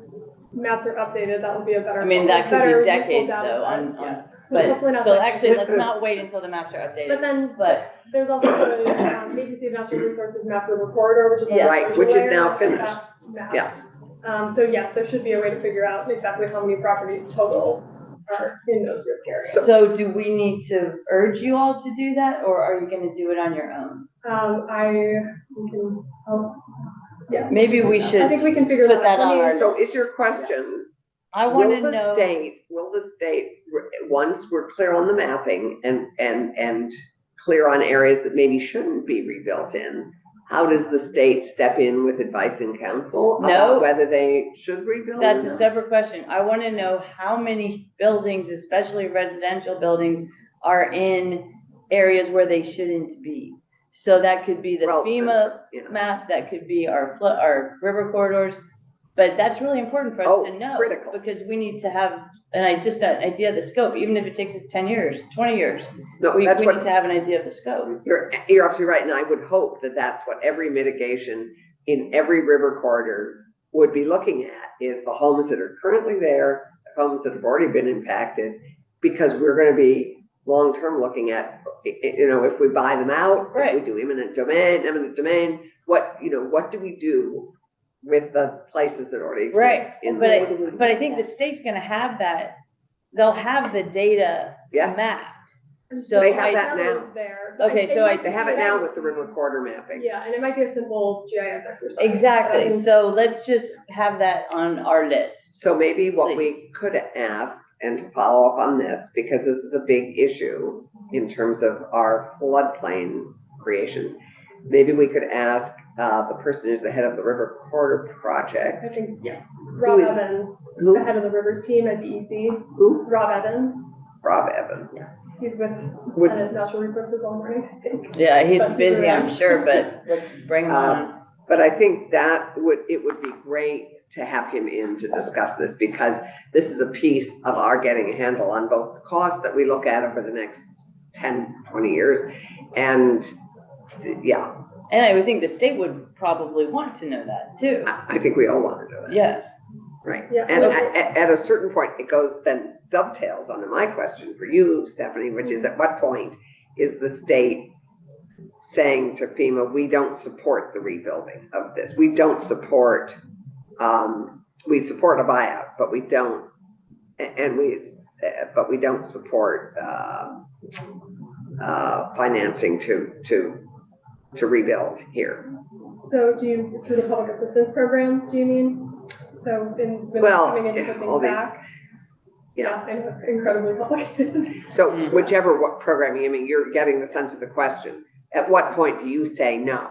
maps are updated, that will be a better. I mean, that could better be decades useful data though set. on Yes. But, Hopefully not so that. actually, let's not wait until the maps are But updated, then but, there's also the ABC Natural Resources Map River Corridor, which is Yeah. Right, which is now finished. That's mapped. Yes. So yes, there should be a way to figure out exactly how many properties total are in those risk areas. so do we need to urge you all to do that, or are you gonna do it on your own? We can, yes. Maybe we should I think we can figure put that out. that on Let me- our So is your question, I wanna will know. the state, once we're clear on the mapping and clear on areas that maybe shouldn't be rebuilt in, how does the state step in with advice and counsel No. about whether they should rebuild? That's or a not? separate question. I wanna know how many buildings, especially residential buildings, are in areas where they shouldn't be. So that could be the Well, FEMA yeah. map, that could be our river corridors. But that's really important for Oh, us to know. critical. Because we need to have an idea of the scope, even if it takes us 10 years, 20 years. No, We that's need what, to have an idea of the scope. you're absolutely right, and I would hope that that's what every mitigation in every river corridor would be looking at, is the homes that are currently there, the homes that have already been impacted, because we're gonna be long-term looking at, if we buy them out, if we Right. do eminent domain, what do we do with the places that already exist? Right, in but the- I think the state's gonna have that, they'll have the data Yes. mapped. So They have I- that now. There. Okay, it so might They just have be it now that- with the river corridor mapping. Yeah, and it might be a simple GIS exercise. Exactly, Um, so let's just have that on our list. So maybe what we Please. could ask, and to follow up on this, because this is a big issue in terms of our floodplain creations, maybe we could ask the person who's the head of the River Corridor Project. I think, yes, Rob is- Evans, who? the head of the Rivers team at DEC. Who? Rob Evans, Rob Evans. yes, he's with Would- Senate Natural Resources all morning, I think. Yeah, he's But he's busy, I'm around. sure, but let's bring him on. But I think it would be great to have him in to discuss this, because this is a piece of our getting a handle on both the cost that we look at over the next 10, 20 years, and, yeah, And I would think the state would probably want to know that too. I think we all want to know that. Yes, Right, Yeah. and at a certain point, it goes, then dovetails onto my question for you, Stephanie, which is, at what point is the state saying to FEMA, we don't support the rebuilding of this, we don't support, we support a buyout, but we don't, but we don't support, financing to rebuild here. So through the public assistance program, do you mean? So when Well, coming in to yeah, put all things these- back? Yeah. I know it's incredibly complicated. So Mhm. whichever what programming, I mean, you're getting the sense of the question. At what point do you say, no,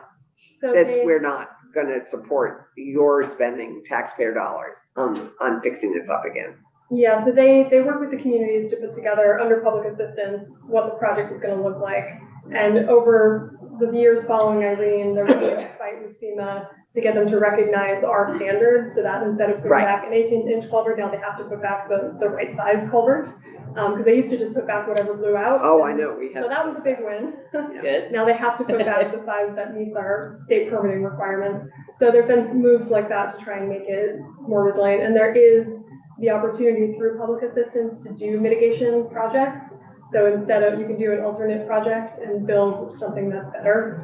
So we're not gonna support your spending taxpayer dollars on fixing this up again? Yeah, so they work with the communities to put together, under public assistance, what the project is gonna look like. And over the years following Irene, there was a fight with FEMA to get them to recognize our standards, so that instead of putting Right. back an 18-inch culvert, now they have to put back the right size culvert. Because they used to just put back whatever blew out. Oh, I know, we had. So that was a big win. good. Now they have to put back the size that meets our state permitting requirements. So there've been moves like that to try and make it more resilient. And there is the opportunity through public assistance to do mitigation projects. So instead of, you can do an alternate project and build something that's better,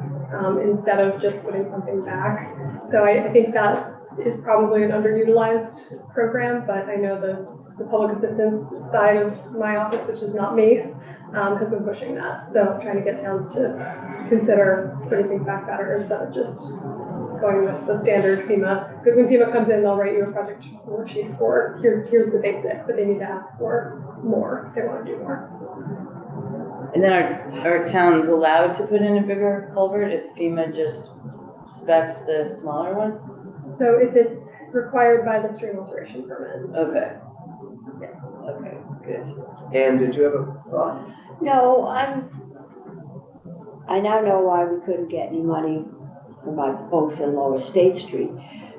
instead of just putting something back. So I think that is probably an underutilized program, but I know the public assistance side of my office, which is not me, has been pushing that. So I'm trying to get towns to consider putting things back better instead of just going with the standard FEMA. Because when FEMA comes in, they'll write you a project worksheet for, here's the basic, but they need to ask for more if they want to do more. And then are towns allowed to put in a bigger culvert if FEMA just specs the smaller one? So if it's required by the stream alteration permit, Okay, yes. okay, good. And did you have a thought? No, I now know why we couldn't get any money from my folks in Lower State Street.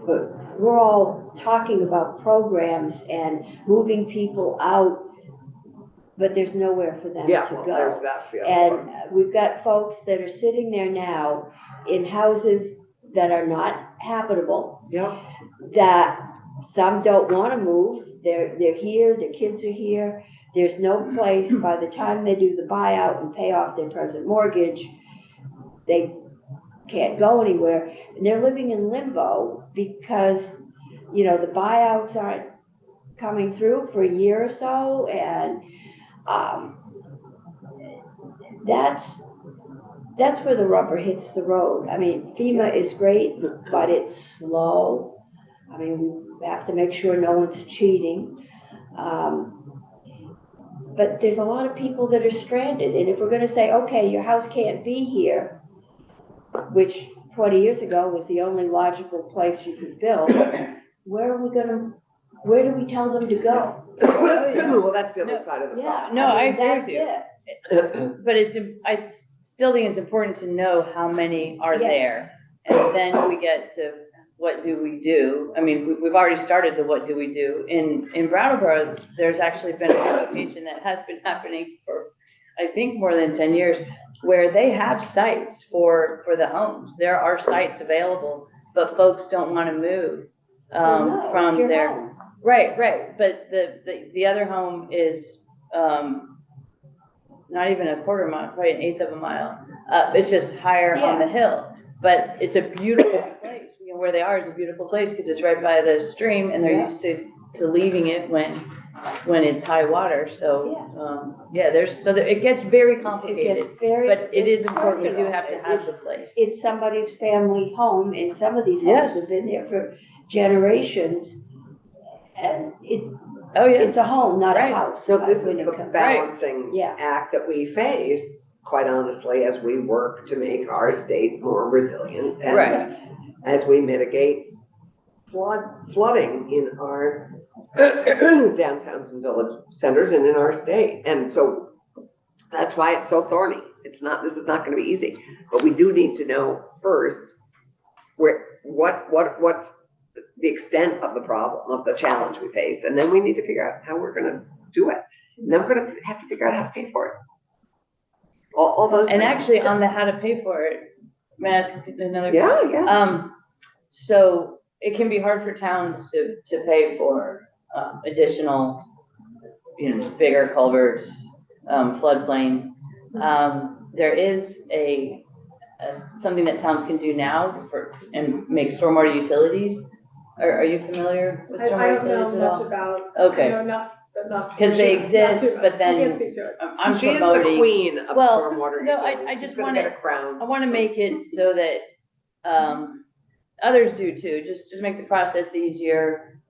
But we're all talking about programs and moving people out, but there's nowhere for them Yeah, to well, go. that's the other And part. we've got folks that are sitting there now in houses that are not habitable, Yeah, that some don't want to move. They're here, their kids are here. There's no place, by the time they do the buyout and pay off their present mortgage, they can't go anywhere. And they're living in limbo because, you know, the buyouts aren't coming through for a year or so, and that's where the rubber hits the road. I mean, FEMA is great, but it's slow. I mean, we have to make sure no one's cheating. But there's a lot of people that are stranded, and if we're gonna say, okay, your house can't be here, which 20 years ago was the only logical place you could build, where do we tell them to go? Well, that's the other side of the Yeah, problem. no, I mean, agree with that's you. it. But I still think it's important to know how many are Yes. there. And then we get to what do we do? I mean, we've already started the what do we do. In Brattleboro, there's actually been a relocation that has been happening for, I think, more than 10 years, where they have sites for the homes. There are sites available, but folks don't want to move Well, no, it's from your their. home. Right, but the other home is, not even a quarter mile, probably an eighth of a mile. It's just higher on the hill, but it's a beautiful place. You know, where they are is a beautiful place because it's right by the stream and they're Yeah. used to leaving it when it's high water. So, it gets very It complicated, gets very. but it is it's important. We do personal. have to have It's- the place. It's somebody's family home, and some of these homes Yes. have been there for generations. And Oh, yeah. it's a home, not a Right. house. So this is when it the comes- balancing Yeah. act that we face, quite honestly, as we work to make our state more resilient. And Right. as we mitigate flooding in our downtowns and village centers and in our state. And so that's why it's so thorny. This is not gonna be easy, but we do need to know first what's the extent of the problem, of the challenge we face, and then we need to figure out how we're gonna do it. And then we're gonna have to figure out how to pay for it. All those And things. actually, on the how to pay for it, may I ask another? Yeah. So it can be hard for towns to pay for, additional, bigger culverts, floodplains. There is something that towns can do now and make stormwater utilities. Are you familiar with I stormwater don't know utilities at much all? about, Okay. I know enough, but not. Because they not too exist, much. but I then can't speak to it. I'm She is the promoting. queen of Well, stormwater no, utilities. I She's just gonna wanna- get a crown. I want to make it so that others do too. Just make the process easier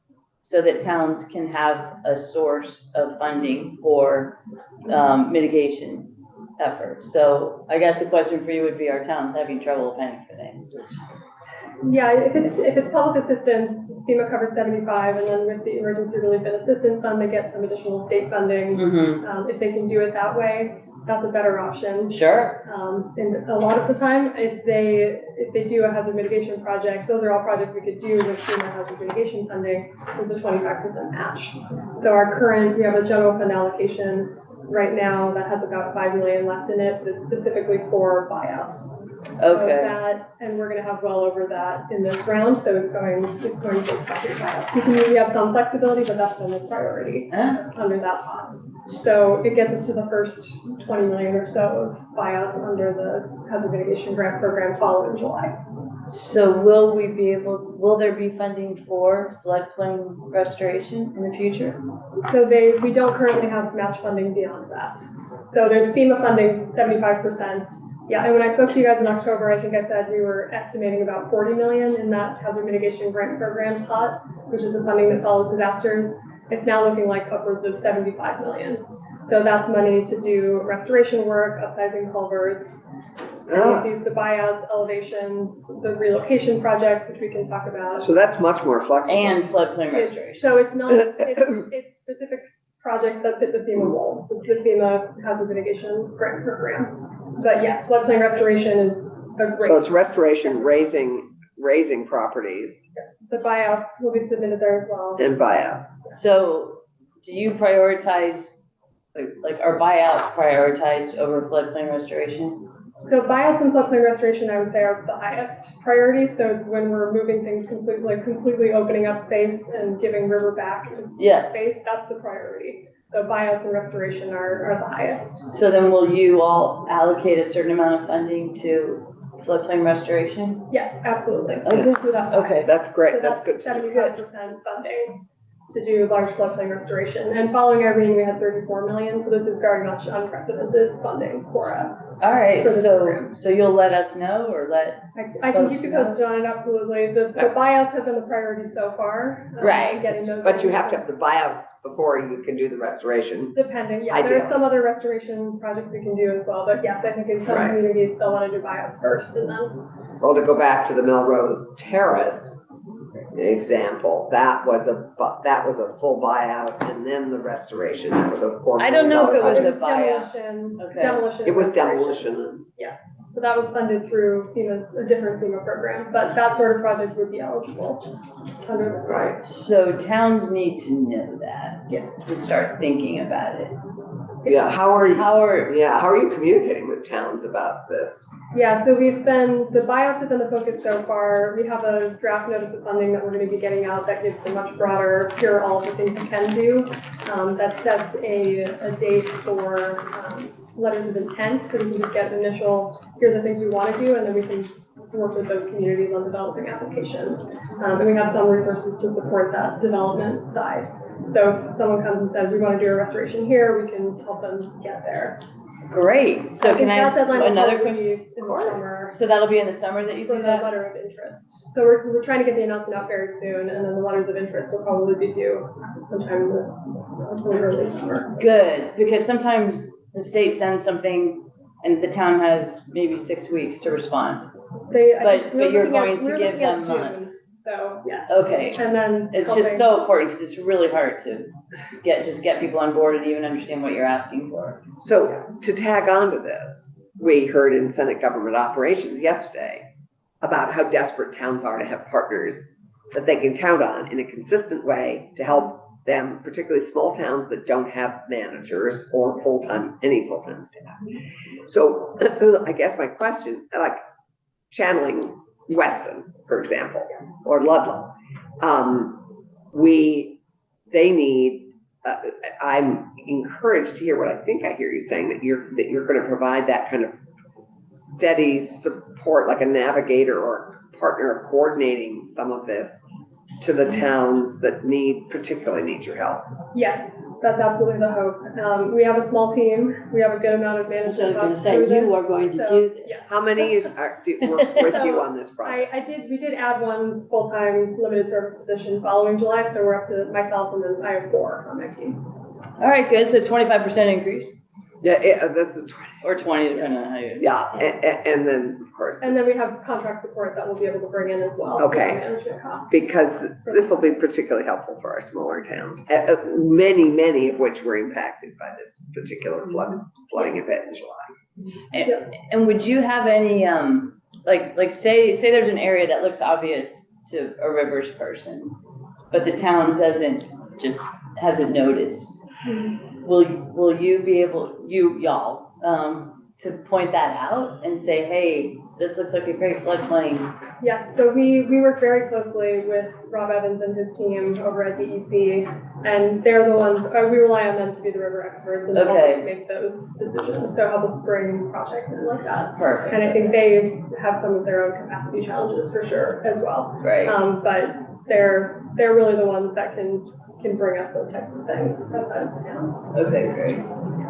so that towns can have a source of funding for mitigation efforts. So I guess the question for you would be, are towns having trouble paying for things? Yeah, if it's public assistance, FEMA covers 75, and then with the Emergency Relief and Assistance Fund, they get some additional state funding. Mm-hmm. If they can do it that way, that's a better option. Sure. And a lot of the time, if they do a hazard mitigation project, those are all projects we could do with FEMA hazard mitigation funding, is a 25% match. So we have a general fund allocation right now that has about 5 million left in it, that's specifically for buyouts. Okay. So that, and we're gonna have well over that in this round, so it's going to expect buyouts. We have some flexibility, but that's been the priority under that pot. So it gets us to the first 20 million or so of buyouts under the hazard mitigation grant program following July. So will there be funding for floodplain restoration in the future? So we don't currently have match funding beyond that. So there's FEMA funding 75%. Yeah, and when I spoke to you guys in October, I think I said we were estimating about 40 million in that hazard mitigation grant program pot, which is the funding that follows disasters. It's now looking like upwards of 75 million. So that's money to do restoration work, upsizing culverts, the buyouts, elevations, the relocation projects, which we can talk about. So that's much more flexible. And floodplain restoration. So it's not, it's specific projects that fit the FEMA goals. It's the FEMA hazard mitigation grant program. But yes, floodplain restoration is a great. So it's restoration, raising properties The buyouts will be submitted there as well. and buyouts. So do you prioritize, like are buyouts prioritized over floodplain restoration? So buyouts and floodplain restoration, I would say, are the highest priority. So it's when we're moving things completely opening up space and giving river back its Yes. space. That's the priority. So buyouts and restoration are the highest. So then will you all allocate a certain amount of funding to floodplain restoration? Yes, absolutely. Okay. Okay. That's great, So that's good. 75% funding to do large floodplain restoration. And following Irene, we had 34 million, so this is very much unprecedented funding for us. All right, For this so, program. so you'll let us know or let, I can keep you posted on it, absolutely. The buyouts have been the priority so far. Right, Getting those. but you have to in have the buyouts before you can do the restoration. Depending, yeah, there are Ideally. some other restoration projects we can do as well, but yes, I think in some Right. communities, they'll want to do buyouts first and then. Well, to go back to the Melrose Terrace example, that was a full buyout and then the restoration, that was a $4 I don't know if it was million a project. Demolition, Okay. demolition. It was restoration. demolition. Yes, so that was funded through FEMA's, a different FEMA program, but that sort of project would be eligible under this. Right. so towns need to know that. Yes. To start thinking about it. Yeah, how are you communicating with towns about this? Yeah, so the buyouts have been the focus so far. We have a draft notice of funding that we're gonna be getting out that gives a much broader, here are all the things you can do. That sets a date for, letters of intent, so we can just get an initial, here are the things we wanna do, and then we can work with those communities on developing applications. And we have some resources to support that development side. So if someone comes and says, we want to do a restoration here, we can help them get there. Great, so can I ask another question? In the summer, So that'll be in the summer that you for do the that? letter of interest. So we're trying to get the announcement out very soon, and then the letters of interest will probably be due sometime in the early summer. Good, because sometimes the state sends something and the town has maybe 6 weeks to respond. But you're going to give them months. So, yes. Okay. And then. It's just so important because it's really hard to get people on board and even understand what you're asking for. So to tag on to this, we heard in Senate Government Operations yesterday about how desperate towns are to have partners that they can count on in a consistent way to help them, particularly small towns that don't have managers or any full-time staff. So I guess my question, like channeling Weston, for example, or Ludlow, I'm encouraged to hear what I think I hear you saying, that you're going to provide that kind of steady support, like a navigator or partner coordinating some of this to the towns that particularly need your help. Yes, that's absolutely the hope. We have a small team. We have a good amount of management. So I was gonna say, you are going to do this. Yes. How many work with you on this project? We did add one full-time limited service position following July, so we're up to myself and then I have 4 on my team. All right, good, so 25% increase Yeah, that's a 20. or 20, depending on how you. Yeah, and then, of course, And then we have contract support that we'll be able to bring in as well. Okay. For management costs. because this will be particularly helpful for our smaller towns, many of which were impacted by this particular flooding event in July. And would you have any, like say there's an area that looks obvious to a Rivers person, but the town hasn't noticed? Will you be able, y'all, to point that out and say, hey, this looks like a great floodplain? Yes, so we work very closely with Rob Evans and his team over at DEC, and they're the ones, we rely on them to be the river experts and help us make those decisions, so help us bring projects in like that. Perfect. And I think they have some of their own capacity challenges for sure as well. Right. But they're really the ones that can bring us those types of things outside of the towns. Okay, great.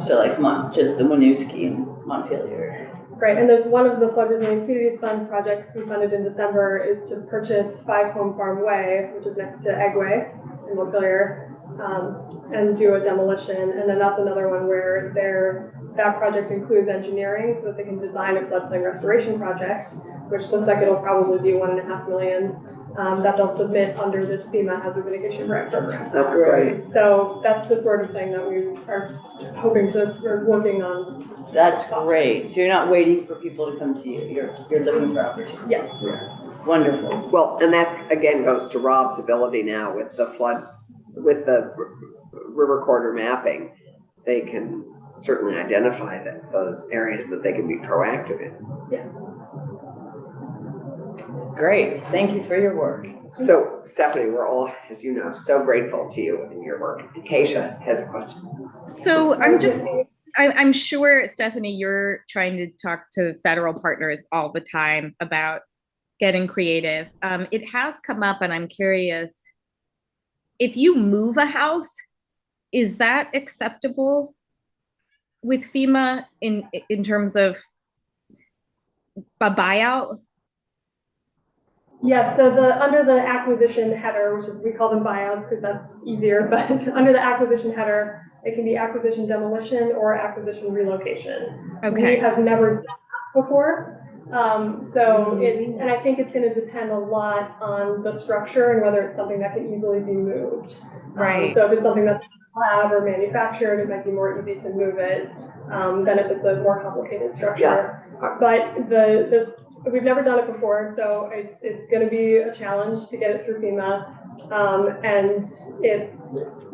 So like just the Winooski and Montpelier. Right, and there's one of the Flood Resilient Communities Fund projects we funded in December is to purchase 5 Home Farm Way, which is next to Eggway in Montpelier, and do a demolition. And then that's another one where that project includes engineering so that they can design a floodplain restoration project, which looks like it'll probably be $1.5 million. That they'll submit under this FEMA Hazard Mitigation Grant Program. That's great. So that's the sort of thing that we are we're working on. That's great. So you're not waiting for people to come to you. You're looking for opportunities. Yes. Wonderful. Well, and that again goes to Rob's ability now with the river corridor mapping. They can certainly identify those areas that they can be proactive in. Yes. Great. Thank you for your work. So, Stephanie, we're all, as you know, so grateful to you and your work. Acacia has a question. So I'm sure, Stephanie, you're trying to talk to federal partners all the time about getting creative. It has come up, and I'm curious, if you move a house, is that acceptable with FEMA in terms of a buyout? Yes, so under the acquisition header, which is, we call them buyouts because that's easier, but under the acquisition header, it can be acquisition demolition or acquisition relocation. Okay. We have never done that before. So and I think it's going to depend a lot on the structure and whether it's something that can easily be moved. Right. So if it's something that's slab or manufactured, it might be more easy to move it than if it's a more complicated structure. Yeah. But we've never done it before, so it's going to be a challenge to get it through FEMA. And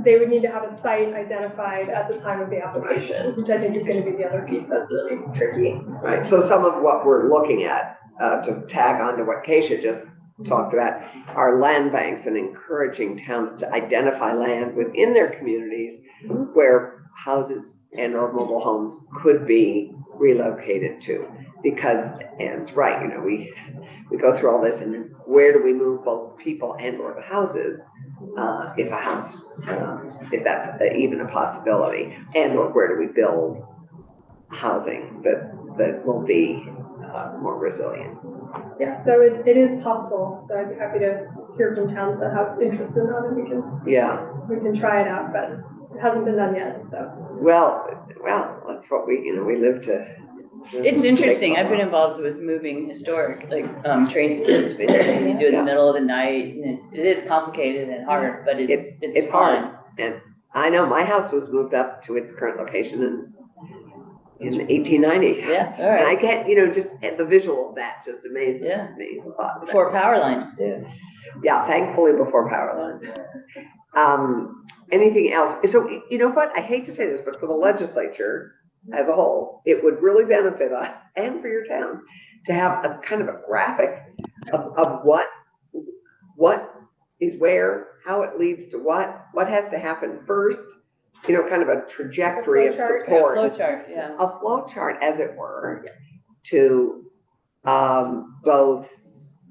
they would need to have a site identified at the time of the application, which I think is going to be the other piece that's really tricky. Right, so some of what we're looking at, to tag on to what Keisha just talked about, are land banks and encouraging towns to identify land within their communities where houses and or mobile homes could be relocated to. Because Anne's right, we go through all this, and then where do we move both people and or the houses, if a house, if that's even a possibility, and or where do we build housing that will be more resilient. Yes, so it is possible. So I'd be happy to hear from towns that have interest in that, and we can try it out, but it hasn't been done yet. So well, that's what we live to. It's interesting. I've been involved with moving historic, train stations, basically. You do it in the middle of the night, and it is complicated and hard, but it's hard. And I know my house was moved up to its current location in 1890. Yeah, all right. And I get, just the visual of that just amazes me a lot. Before power lines too. Yeah, thankfully before power lines. Anything else? So you know what? I hate to say this, but for the legislature as a whole, it would really benefit us and for your towns to have a kind of a graphic of what is where, how it leads to what has to happen first, kind of a trajectory of support. A flow chart, yeah. A flow chart, as it were, yes, to both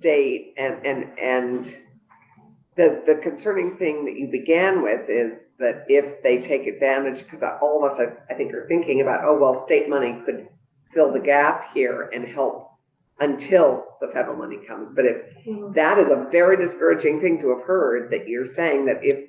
state and the concerning thing that you began with is that if they take advantage, because all of us, I think, are thinking about, state money could fill the gap here and help until the federal money comes. But if that is a very discouraging thing to have heard, that you're saying that if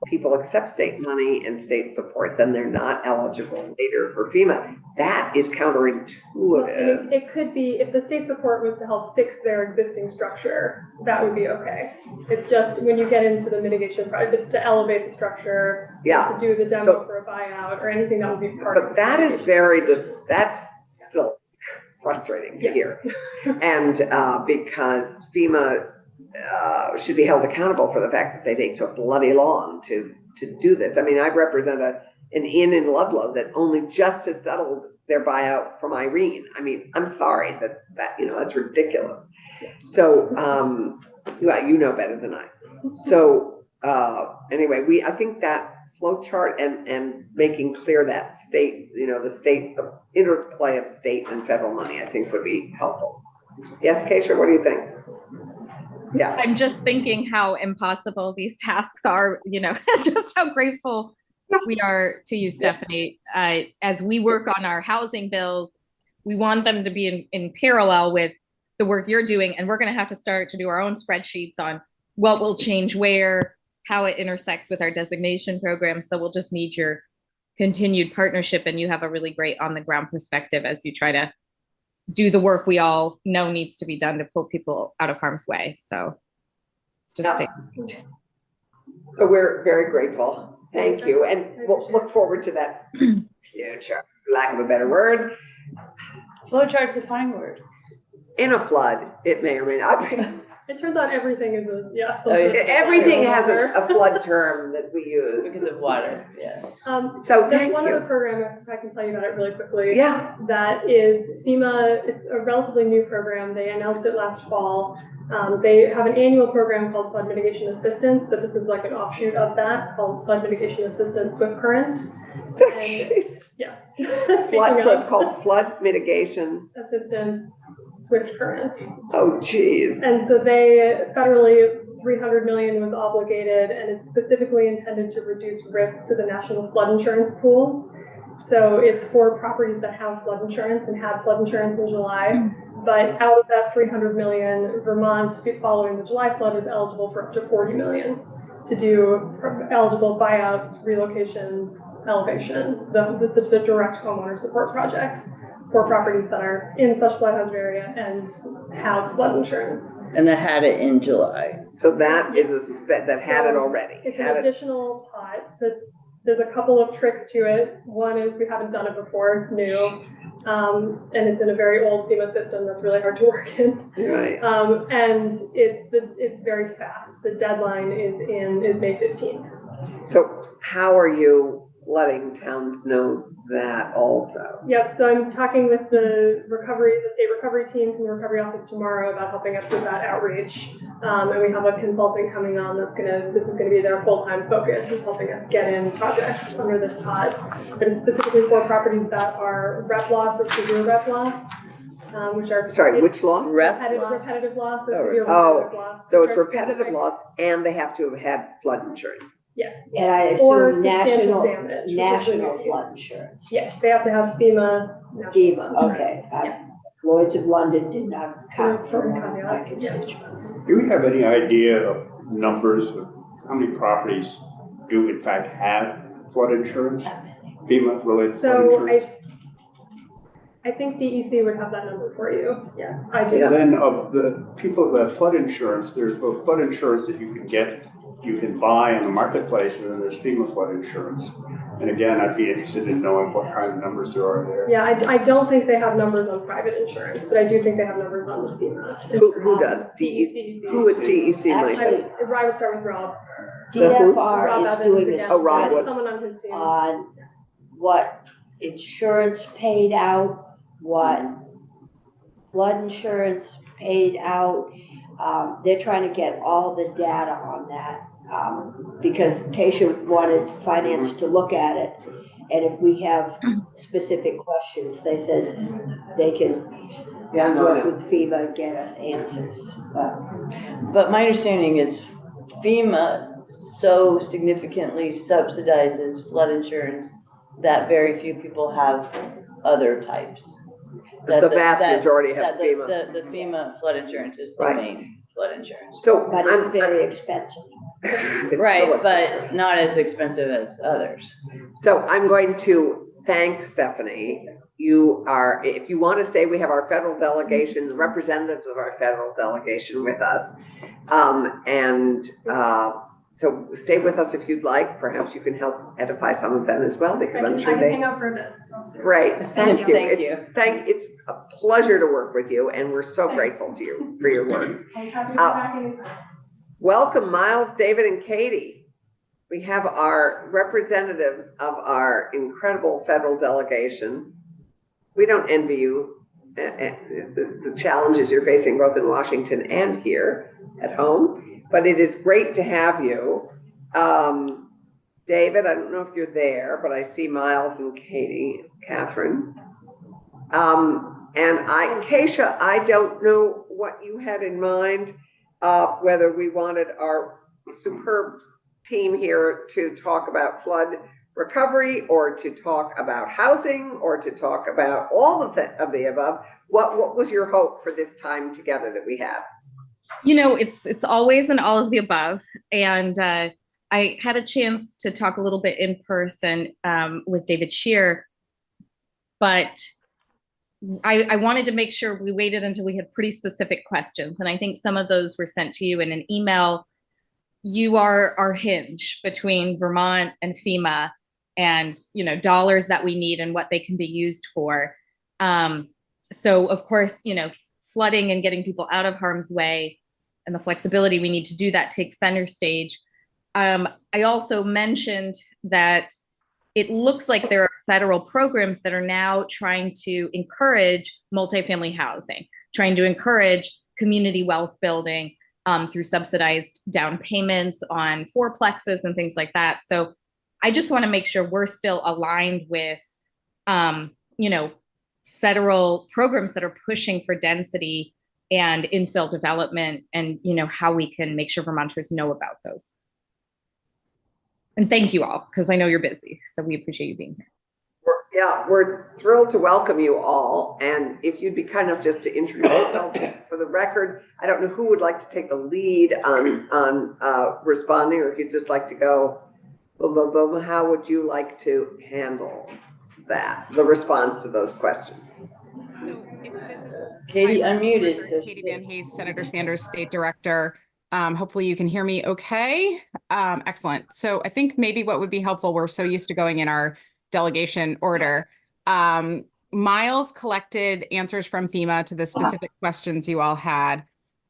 people accept state money and state support, then they're not eligible later for FEMA. That is counterintuitive. Well, it could be, if the state support was to help fix their existing structure, that would be okay. It's just when you get into the mitigation, if it's to elevate the structure, to do the demo for a buyout or anything that would be part of it. But that is that's still frustrating to hear. And because FEMA should be held accountable for the fact that they take so bloody long to do this. I mean, I represent an inn in Ludlow that only just has settled their buyout from Irene. I mean, I'm sorry that that's ridiculous. So, you know better than I. So, anyway, I think that flow chart and making clear that state, the interplay of state and federal money, I think would be helpful. Yes, Keisha, what do you think? Yeah. I'm just thinking how impossible these tasks are, just how grateful we are to you, Stephanie. As we work on our housing bills, we want them to be in parallel with the work you're doing. And we're going to have to start to do our own spreadsheets on what will change where, how it intersects with our designation program. So we'll just need your continued partnership. And you have a really great on the ground perspective as you try to do the work we all know needs to be done to pull people out of harm's way. So it's just So we're very grateful. Thank you. And we'll look forward to that future, for lack of a better word. Flow chart's a fine word. In a flood, it may or may not be. It turns out everything is everything has a flood term that we use. Because of water, yeah. So that's one other program, if I can tell you about it really quickly. Yeah. That is FEMA. It's a relatively new program. They announced it last fall. They have an annual program called Flood Mitigation Assistance, but this is like an offshoot of that called Flood Mitigation Assistance Swift Current. Jeez. Yes. Flood, Speaking so it's of called flood mitigation. assistance, swift current. Oh, geez. And so they federally 300 million was obligated, and it's specifically intended to reduce risk to the national flood insurance pool. So it's for properties that have flood insurance and had flood insurance in July. But out of that 300 million, Vermont, following the July flood, is eligible for up to 40 million to do eligible buyouts, relocations, elevations, the direct homeowner support projects for properties that are in such flood hazard area and have flood insurance. And that had it in July. So that is that had it So already. It's Had an it. additional pot. There's a couple of tricks to it. One is we haven't done it before, it's new. And it's in a very old FEMA system that's really hard to work in. Right. And it's very fast. The deadline is May 15th. So how are you letting towns know that also? Yep, so I'm talking with the state recovery team from the recovery office tomorrow about helping us with that outreach. And we have a consultant coming on this is gonna be their full-time focus, is helping us get in projects under this pot. But it's specifically for properties that are rep loss or severe rep loss, which are. Sorry, which loss? Repetitive loss or severe Oh, repetitive loss. so which it's are repetitive specific- loss and they have to have had flood insurance. Yes. And I Or assume substantial national, damage, which is national the flood case. insurance. Yes, they have to have FEMA. national FEMA, flood okay. insurance. Yes. Lloyd's of London did not count for Yeah. one of my constituents. Do we have any idea of numbers of how many properties do in fact have flood insurance? FEMA-related flood So insurance? I think DEC would have that number for you. Yes, I do. Yeah. Then of the people that have flood insurance, there's both flood insurance that you can buy in the marketplace, and then there's FEMA flood insurance. And again, I'd be interested in knowing what kind of numbers there are there. Yeah, I don't think they have numbers on private insurance, but I do think they have numbers on the FEMA. Who does? DEC. Who at DEC might? I would start with Rob. DFR is Evans doing again. a Oh, Rob study would. Someone on his team. on what insurance paid out, what flood insurance paid out. They're trying to get all the data on that, because Keisha wanted finance to look at it. And if we have specific questions, they said they can work with FEMA and get us answers. But my understanding is FEMA so significantly subsidizes flood insurance that very few people have other types. The vast majority have FEMA. The FEMA flood insurance is the Right. main flood insurance. So But it's very expensive. It's so Right, expensive. but not as expensive as others. So I'm going to thank Stephanie. If you want to stay, we have our federal delegation, the representatives of our federal delegation with us. So stay with us if you'd like. Perhaps you can help edify some of them as well, because I'm sure I can they. hang out for a bit. Great, thank you. Thank you. It's a pleasure to work with you, and we're so grateful to you for your work. I'm happy to be back anytime. Welcome, Miles, David, and Katie. We have our representatives of our incredible federal delegation. We don't envy you the challenges you're facing both in Washington and here at home, but it is great to have you. David, I don't know if you're there, but I see Miles and Katie, Catherine. Keisha, I don't know what you had in mind, whether we wanted our superb team here to talk about flood recovery or to talk about housing or to talk about all of the above. What was your hope for this time together that we have? You know, it's always an all of the above. And I had a chance to talk a little bit in person with David Scheer, but I wanted to make sure we waited until we had pretty specific questions. And I think some of those were sent to you in an email. You are our hinge between Vermont and FEMA and, you know, dollars that we need and what they can be used for. So of course, you know, flooding and getting people out of harm's way and the flexibility we need to do that takes center stage. I also mentioned that it looks like there are federal programs that are now trying to encourage multifamily housing, trying to encourage community wealth building through subsidized down payments on fourplexes and things like that. So I just want to make sure we're still aligned with, you know, federal programs that are pushing for density and infill development, and, you know, how we can make sure Vermonters know about those. And thank you all, because I know you're busy, so we appreciate you being here. We're thrilled to welcome you all. And if you'd be kind enough just to introduce yourself for the record, I don't know who would like to take the lead on responding, or if you'd just like to go, how would you like to handle that, the response to those questions? So if this is Katie unmuted. So Katie Van Hayes, Senator Sanders State Director. Hopefully you can hear me okay. Excellent. So I think maybe what would be helpful, we're so used to going in our delegation order. Miles collected answers from FEMA to the specific questions you all had.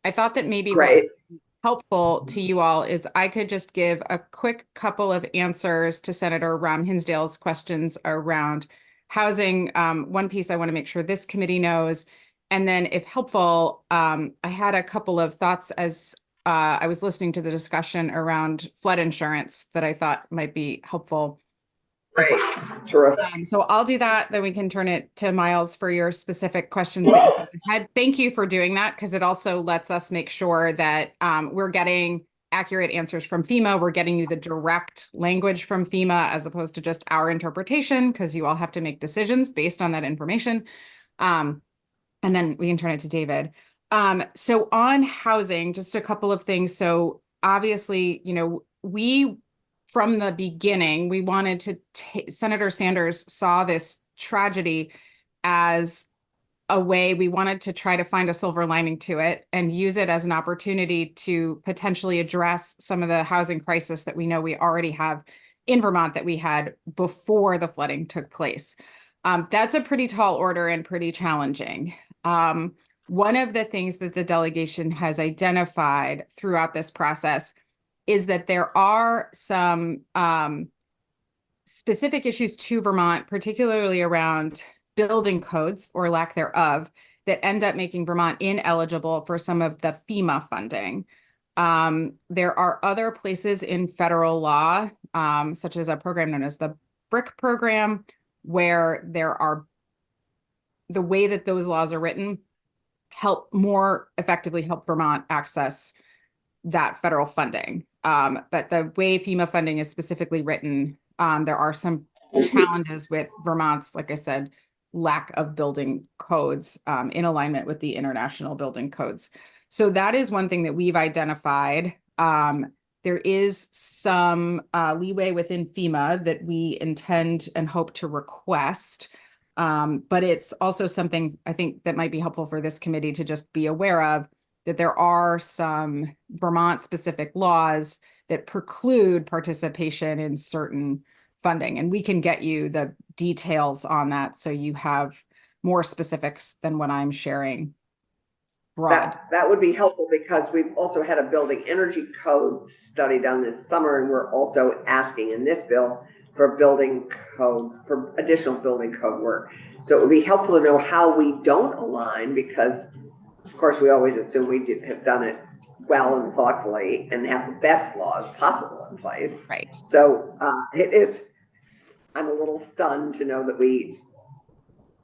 I thought that maybe what would be helpful to you all is I could just give a quick couple of answers to Senator Rahm Hinsdale's questions around housing. One piece I want to make sure this committee knows. And then if helpful, I had a couple of thoughts as I was listening to the discussion around flood insurance that I thought might be helpful. Great, terrific. So I'll do that, then we can turn it to Miles for your specific questions that you had. Thank you for doing that, because it also lets us make sure that we're getting accurate answers from FEMA. We're getting you the direct language from FEMA as opposed to just our interpretation, because you all have to make decisions based on that information. And then we can turn it to David. So on housing, just a couple of things. So obviously, you know, from the beginning, we wanted to Senator Sanders saw this tragedy as a way we wanted to try to find a silver lining to it and use it as an opportunity to potentially address some of the housing crisis that we know we already have in Vermont that we had before the flooding took place. That's a pretty tall order and pretty challenging. One of the things that the delegation has identified throughout this process is that there are some specific issues to Vermont, particularly around building codes or lack thereof, that end up making Vermont ineligible for some of the FEMA funding. There are other places in federal law, such as a program known as the BRIC program, where the way that those laws are written help more effectively help Vermont access that federal funding. But the way FEMA funding is specifically written, there are some challenges with Vermont's, like I said, lack of building codes in alignment with the international building codes. So that is one thing that we've identified. There is some leeway within FEMA that we intend and hope to request. But it's also something I think that might be helpful for this committee to just be aware of, that there are some Vermont-specific laws that preclude participation in certain funding. And we can get you the details on that so you have more specifics than what I'm sharing broad. That would be helpful, because we've also had a building energy code study done this summer, and we're also asking in this bill for additional building code work. So it would be helpful to know how we don't align, because of course we always assume we have done it well and thoughtfully and have the best laws possible in place. Right. So I'm a little stunned to know that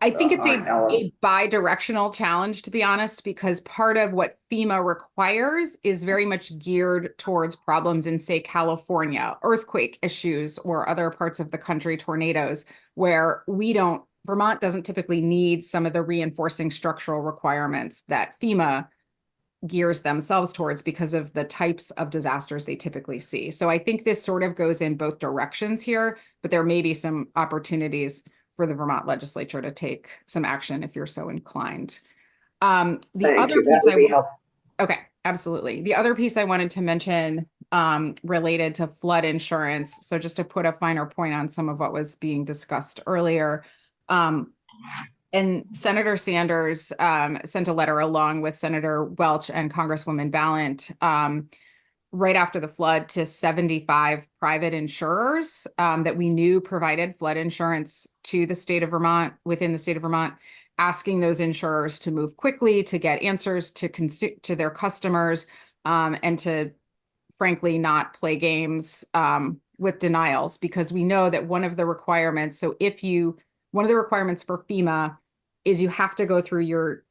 I think it's a bi-directional challenge, to be honest, because part of what FEMA requires is very much geared towards problems in, say, California, earthquake issues, or other parts of the country, tornadoes, where Vermont doesn't typically need some of the reinforcing structural requirements that FEMA gears themselves towards because of the types of disasters they typically see. So I think this sort of goes in both directions here, but there may be some opportunities for the Vermont legislature to take some action if you're so inclined. The other piece I wanted to mention related to flood insurance. So just to put a finer point on some of what was being discussed earlier, and Senator Sanders sent a letter along with Senator Welch and Congresswoman Balint right after the flood to 75 private insurers that we knew provided flood insurance to the state of Vermont, within the state of Vermont, asking those insurers to move quickly to get answers to their customers and to, frankly, not play games with denials because we know that one of the requirements, one of the requirements for FEMA is you have to go through your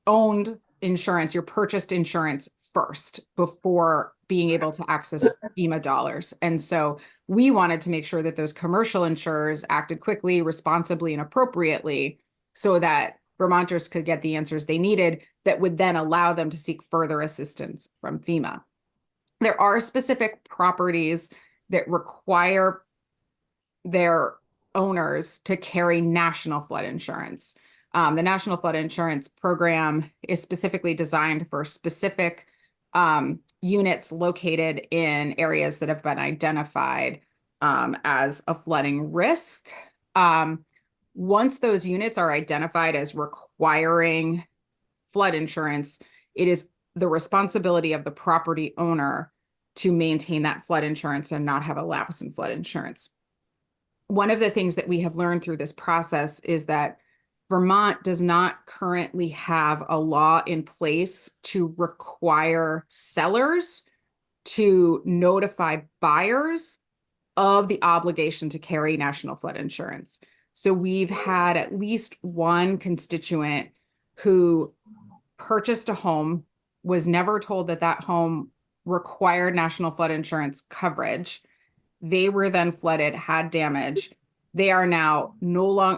owned insurance, your purchased insurance first before being able to access FEMA dollars. And so we wanted to make sure that those commercial insurers acted quickly, responsibly, and appropriately so that Vermonters could get the answers they needed that would then allow them to seek further assistance from FEMA. There are specific properties that require their owners to carry national flood insurance. The National Flood Insurance Program is specifically designed for specific units located in areas that have been identified as a flooding risk. Once those units are identified as requiring flood insurance, it is the responsibility of the property owner to maintain that flood insurance and not have a lapse in flood insurance. One of the things that we have learned through this process is that Vermont does not currently have a law in place to require sellers to notify buyers of the obligation to carry national flood insurance. So we've had at least one constituent who purchased a home, was never told that that home required national flood insurance coverage. They were then flooded, had damage. They are now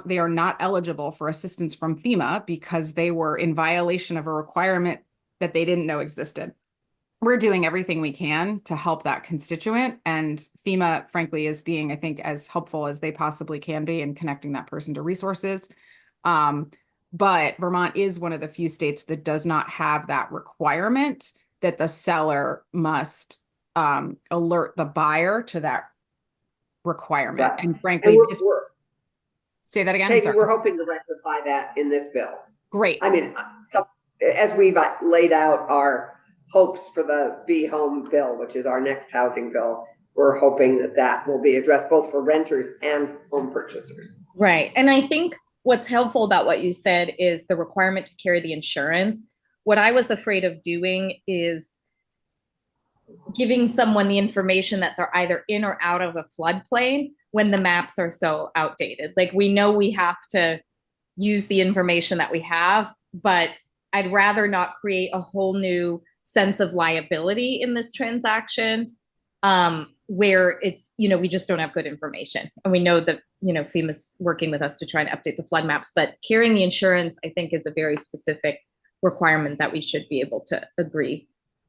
they are not eligible for assistance from FEMA because they were in violation of a requirement that they didn't know existed. We're doing everything we can to help that constituent, and FEMA, frankly, is being, I think, as helpful as they possibly can be in connecting that person to resources. But Vermont is one of the few states that does not have that requirement that the seller must alert the buyer to that requirement. Right. And frankly, And say that again. Peggy, Sorry. we're hoping to rectify that in this bill. Great. I mean, as we've laid out our hopes for the Be Home bill, which is our next housing bill, we're hoping that that will be addressed both for renters and home purchasers. Right. And I think what's helpful about what you said is the requirement to carry the insurance. What I was afraid of doing is giving someone the information that they're either in or out of a floodplain when the maps are so outdated. Like, we know we have to use the information that we have, but I'd rather not create a whole new sense of liability in this transaction where it's, we just don't have good information. And we know that, FEMA's working with us to try and update the flood maps, but carrying the insurance, I think, is a very specific requirement that we should be able to agree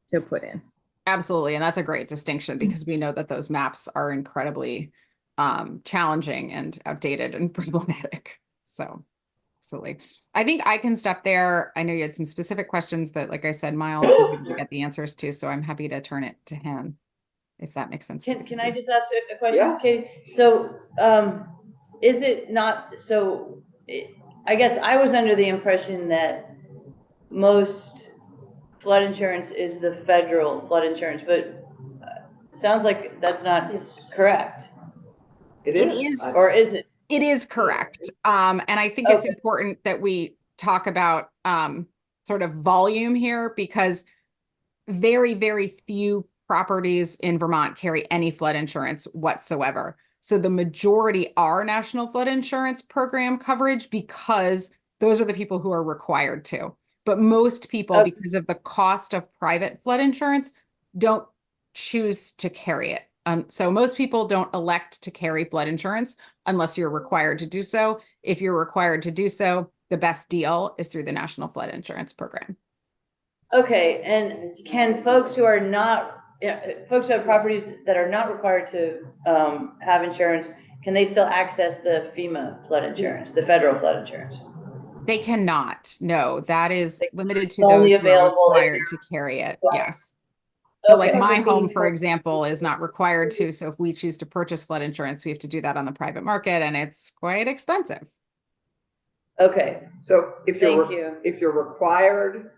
to put in. Absolutely. And that's a great distinction because we know that those maps are incredibly challenging and outdated and problematic. So absolutely. I think I can stop there. I know you had some specific questions that, like I said, Miles was able to get the answers to, so I'm happy to turn it to him, if that makes sense. Can I just ask a question, Yeah. Katie? So is it not, I guess I was under the impression that most flood insurance is the federal flood insurance, but sounds like that's not correct. It is. Or is it? It is correct. And I think it's important that we talk about sort of volume here because very, very few properties in Vermont carry any flood insurance whatsoever. So the majority are National Flood Insurance Program coverage because those are the people who are required to. But most people, because of the cost of private flood insurance, don't choose to carry it. So most people don't elect to carry flood insurance unless you're required to do so. If you're required to do so, the best deal is through the National Flood Insurance Program. Okay, and can folks who are not, folks who have properties that are not required to have insurance, can they still access the FEMA flood insurance, the federal flood insurance? They cannot. No, that is limited to Only those who are available required to carry it. Yes. So like my home, for example, is not required to. So if we choose to purchase flood insurance, we have to do that on the private market and it's quite expensive. Okay. So if Thank you. if you're required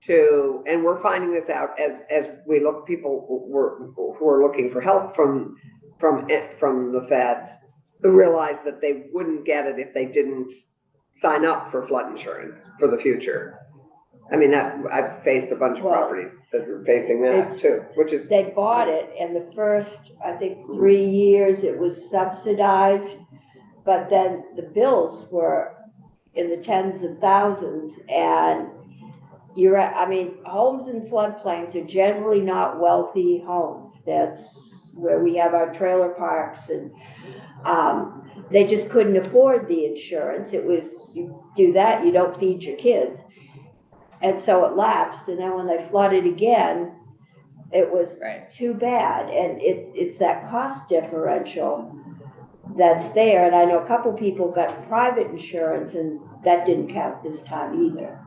to, and we're finding this out as we look, people who are looking for help from the feds who realize that they wouldn't get it if they didn't sign up for flood insurance for the future. I mean, I've faced a bunch of Well, properties that are facing that it's- too, which is, They bought it, and the first, I think, 3 years it was subsidized, but then the bills were in the tens of thousands, and I mean, homes in floodplains are generally not wealthy homes. That's where we have our trailer parks, and they just couldn't afford the insurance. It was, you do that, you don't feed your kids. And so it lapsed, and then when they flooded again, it was Right. too bad. And it's that cost differential that's there. And I know a couple people got private insurance, and that didn't count this time either.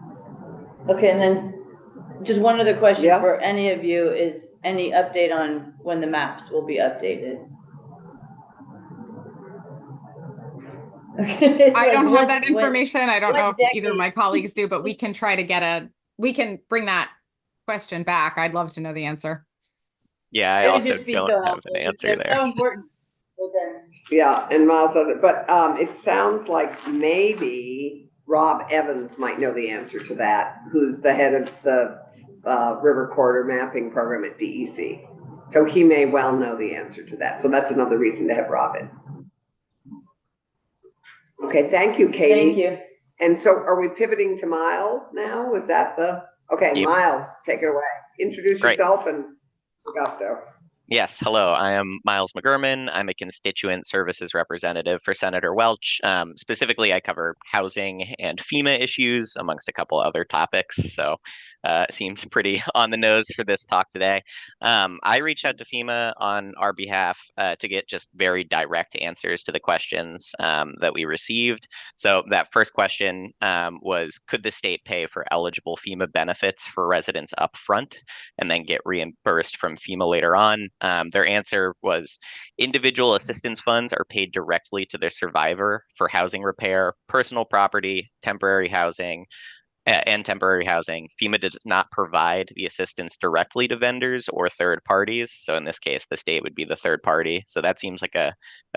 Okay, and then just one other question Yeah. for any of you is any update on when the maps will be updated? Okay. I don't have What- that information. I don't what know if either of decade? my colleagues do, but we can try to we can bring that question back. I'd love to know the answer. Yeah, I It would also just be don't so have helpful. an answer It's there. so important. Well, then, yeah, and Miles said it, but it sounds like maybe Rob Evans might know the answer to that, who's the head of the River Corridor Mapping Program at DEC. So he may well know the answer to that. So that's another reason to have Rob in. Okay, thank you, Katie. Thank you. And so are we pivoting to Miles now? Is that okay, Yep. Miles, take it away. Introduce Great. yourself and Augusto. Yes, hello, I am Miles McGurman. I'm a constituent services representative for Senator Welch. Specifically, I cover housing and FEMA issues, amongst a couple other topics. So it seems pretty on the nose for this talk today. I reached out to FEMA on our behalf to get just very direct answers to the questions that we received. So that first question was, could the state pay for eligible FEMA benefits for residents up front and then get reimbursed from FEMA later on? Their answer was individual assistance funds are paid directly to their survivor for housing repair, personal property, temporary housing, and temporary housing. FEMA does not provide the assistance directly to vendors or third parties. So in this case, the state would be the third party. So that seems like a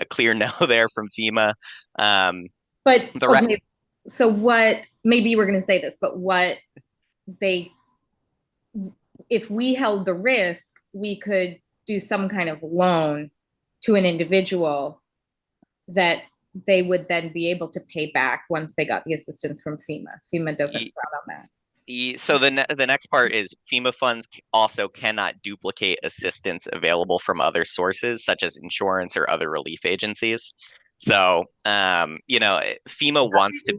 clear no there from FEMA. But okay, so what, maybe you were going to say this, but what if we held the risk, we could do some kind of loan to an individual that they would then be able to pay back once they got the assistance from FEMA. FEMA doesn't frown on that. So the next part is FEMA funds also cannot duplicate assistance available from other sources, such as insurance or other relief agencies. So, FEMA wants to.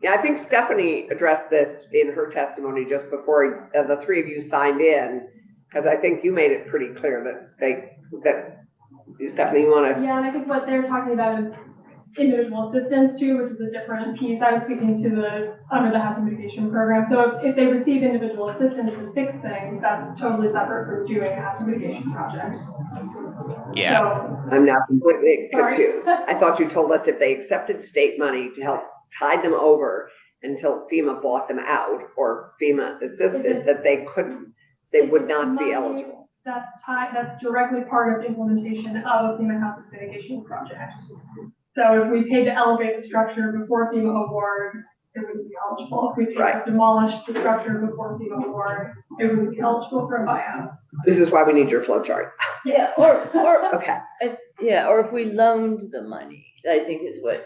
I think Stephanie addressed this in her testimony just before the three of you signed in, because I think you made it pretty clear that Stephanie, you want to? Yeah, and I think what they're talking about is individual assistance too, which is a different piece. I was speaking to under the hazard mitigation program. So if they receive individual assistance to fix things, that's totally separate from doing a hazard mitigation project. Yeah. So, I'm now completely confused. Sorry. I thought you told us if they accepted state money to help tide them over until FEMA bought them out or FEMA assisted, that they would not be eligible. That's directly part of implementation of a FEMA hazard mitigation project. So if we paid to elevate the structure before FEMA award, it wouldn't be eligible. If we paid to demolish the structure before FEMA award, it wouldn't be eligible for a buyout. This is why we need your flow chart. Yeah, or Okay. or if we loaned the money, I think is what.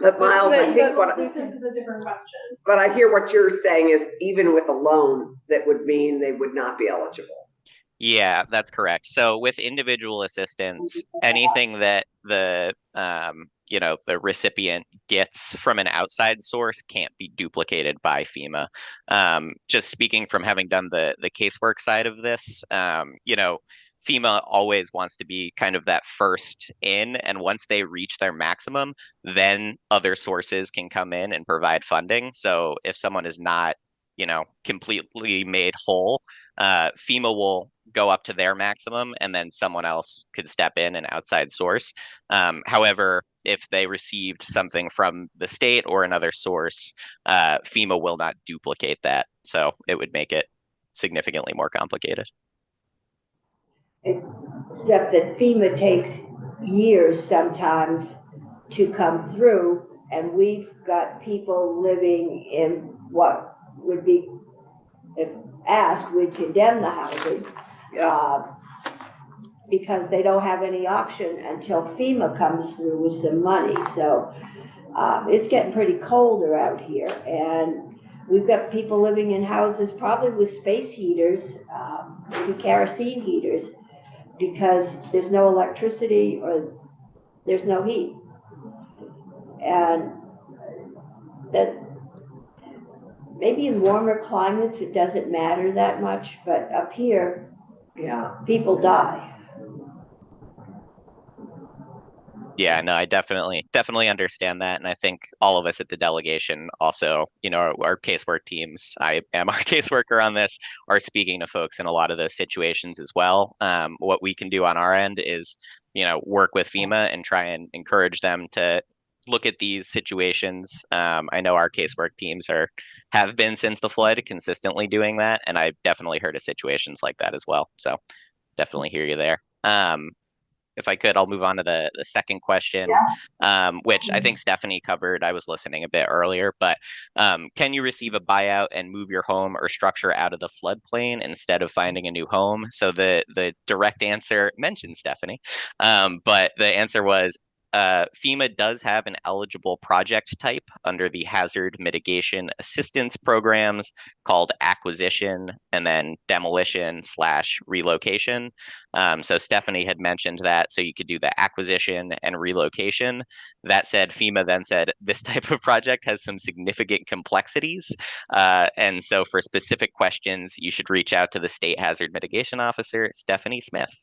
But Miles, I think Assistance is a different question. but I hear what you're saying is even with a loan, that would mean they would not be eligible. Yeah, that's correct. So with individual assistance, anything that the recipient gets from an outside source can't be duplicated by FEMA. Just speaking from having done the casework side of this, FEMA always wants to be kind of that first in, and once they reach their maximum, then other sources can come in and provide funding. So if someone is not, completely made whole, FEMA will go up to their maximum, and then someone else could step in, an outside source. However, if they received something from the state or another source, FEMA will not duplicate that. So it would make it significantly more complicated. Except that FEMA takes years sometimes to come through, and we've got people living in would be, if asked, would condemn the housing. Because they don't have any option until FEMA comes through with some money. So it's getting pretty cold around here, and we've got people living in houses probably with space heaters, maybe kerosene heaters, because there's no electricity or there's no heat. And that maybe in warmer climates it doesn't matter that much, but up here, Yeah. people die. Yeah, no, I definitely understand that. And I think all of us at the delegation also, our casework teams, I am our caseworker on this, are speaking to folks in a lot of those situations as well. What we can do on our end is, work with FEMA and try and encourage them to look at these situations. I know our casework teams have been since the flood consistently doing that. And I've definitely heard of situations like that as well. So definitely hear you there. If I could, I'll move on to the second question, which I think Stephanie covered. I was listening a bit earlier, but can you receive a buyout and move your home or structure out of the floodplain instead of finding a new home? So the direct answer mentioned Stephanie, but the answer was FEMA does have an eligible project type under the Hazard Mitigation Assistance Programs called acquisition and then demolition/relocation. So Stephanie had mentioned that, so you could do the acquisition and relocation. That said, FEMA then said this type of project has some significant complexities. And so for specific questions, you should reach out to the State Hazard Mitigation Officer, Stephanie Smith.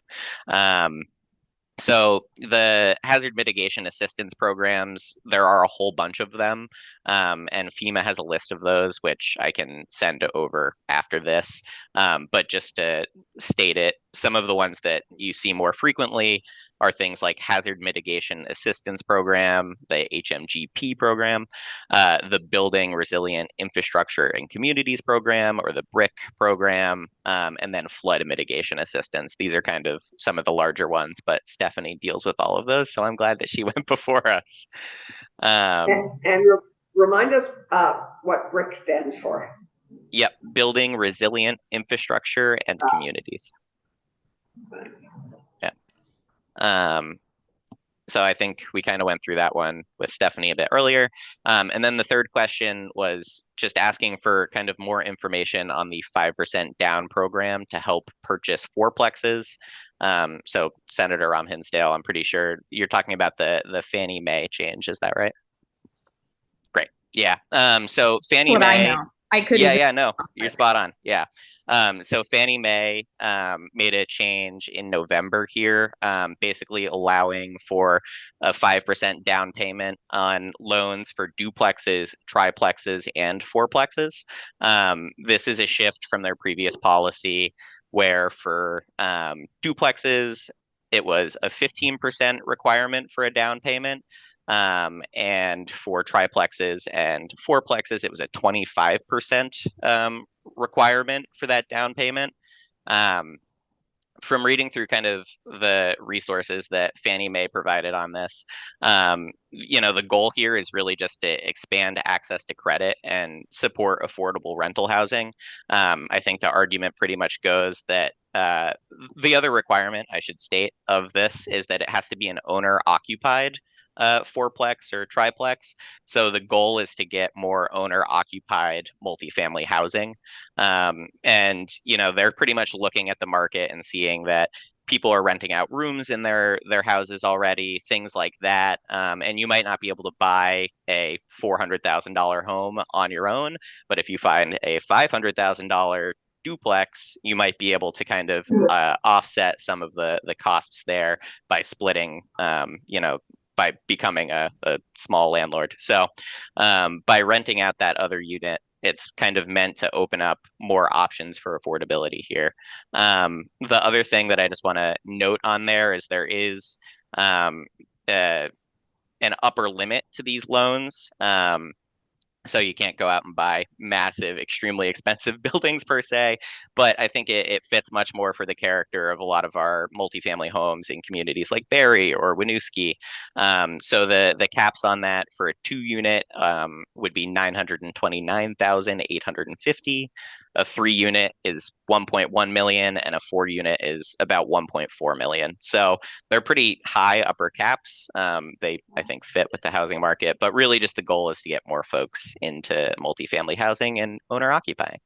So the hazard mitigation assistance programs, there are a whole bunch of them, and FEMA has a list of those, which I can send over after this. But just to state it, some of the ones that you see more frequently are things like Hazard Mitigation Assistance Program, the HMGP program, the Building Resilient Infrastructure and Communities program, or the BRIC program, and then Flood Mitigation Assistance. These are kind of some of the larger ones, but Stephanie deals with all of those, so I'm glad that she went before us. And remind us what BRIC stands for. Yep, Building Resilient Infrastructure and Communities. Thanks. Yeah. So I think we kind of went through that one with Stephanie a bit earlier. And then the third question was just asking for kind of more information on the 5% down program to help purchase fourplexes. So Senator Ram Hinsdale, I'm pretty sure you're talking about the Fannie Mae change. Is that right? Great. Yeah. So Fannie What Mae. I know. I could. Yeah, no, you're spot on. Yeah. So Fannie Mae made a change in November here, basically allowing for a 5% down payment on loans for duplexes, triplexes, and fourplexes. This is a shift from their previous policy where for duplexes, it was a 15% requirement for a down payment. And for triplexes and fourplexes, it was a 25% requirement for that down payment. From reading through kind of the resources that Fannie Mae provided on this, the goal here is really just to expand access to credit and support affordable rental housing. I think the argument pretty much goes that the other requirement, I should state, of this is that it has to be an owner-occupied fourplex or triplex. So the goal is to get more owner-occupied multifamily housing. And, they're pretty much looking at the market and seeing that people are renting out rooms in their houses already, things like that. And you might not be able to buy a $400,000 home on your own, but if you find a $500,000 duplex, you might be able to kind of offset some of the costs there by splitting, by becoming a small landlord. So by renting out that other unit, it's kind of meant to open up more options for affordability here. The other thing that I just want to note on there is there is an upper limit to these loans. So you can't go out and buy massive, extremely expensive buildings per se, but I think it fits much more for the character of a lot of our multifamily homes in communities like Barre or Winooski. So the caps on that for a 2-unit would be 929,850. A 3-unit is 1.1 million, and a 4-unit is about 1.4 million. So they're pretty high upper caps. They, I think, fit with the housing market, but really just the goal is to get more folks into multifamily housing and owner occupying.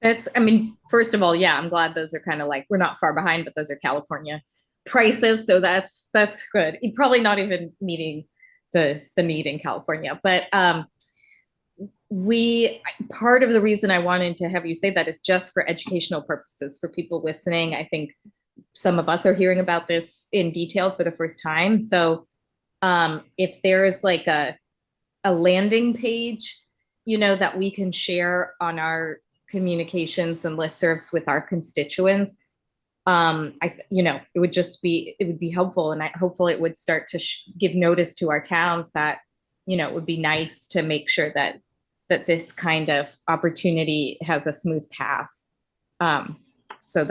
I mean, first of all, yeah, I'm glad those are kind of like, we're not far behind, but those are California prices. So that's good. You're probably not even meeting the need in California, but part of the reason I wanted to have you say that is just for educational purposes for people listening. I think some of us are hearing about this in detail for the first time. So if there's like a landing page, that we can share on our communications and listservs with our constituents, it would be helpful, and hopefully it would start to give notice to our towns that, it would be nice to make sure that this kind of opportunity has a smooth path. So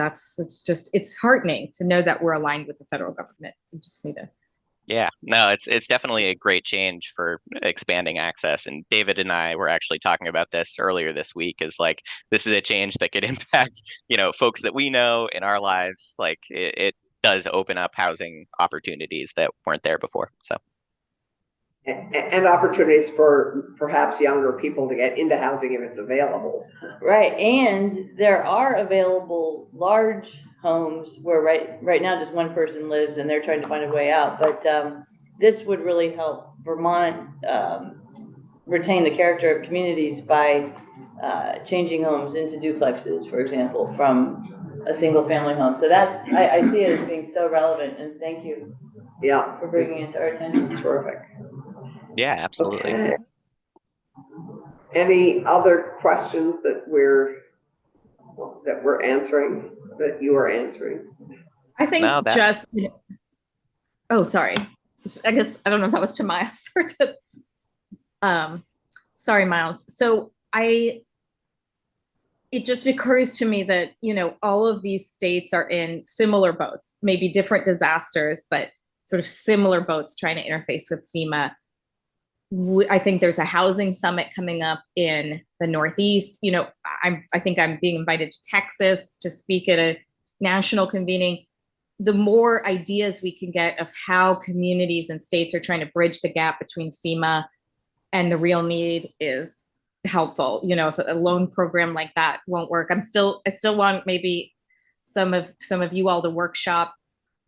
it's heartening to know that we're aligned with the federal government. We just need to. Yeah, no, it's definitely a great change for expanding access. And David and I were actually talking about this earlier this week, is like, this is a change that could impact, folks that we know in our lives. Like it does open up housing opportunities that weren't there before. So. And opportunities for perhaps younger people to get into housing if it's available. Right, and there are available large homes where right now just one person lives and they're trying to find a way out. But this would really help Vermont retain the character of communities by changing homes into duplexes, for example, from a single family home. So I see it as being so relevant, and thank you. Yeah, for bringing it to our attention. Terrific. Yeah, absolutely. Okay. Any other questions that we're answering, that you are answering? I think oh, sorry. I guess, I don't know if that was to Miles or to, sorry, Miles. So it just occurs to me that, all of these states are in similar boats, maybe different disasters, but sort of similar boats trying to interface with FEMA. I think there's a housing summit coming up in the Northeast. I think I'm being invited to Texas to speak at a national convening. The more ideas we can get of how communities and states are trying to bridge the gap between FEMA and the real need is helpful. If a loan program like that won't work, I still want maybe some of you all to workshop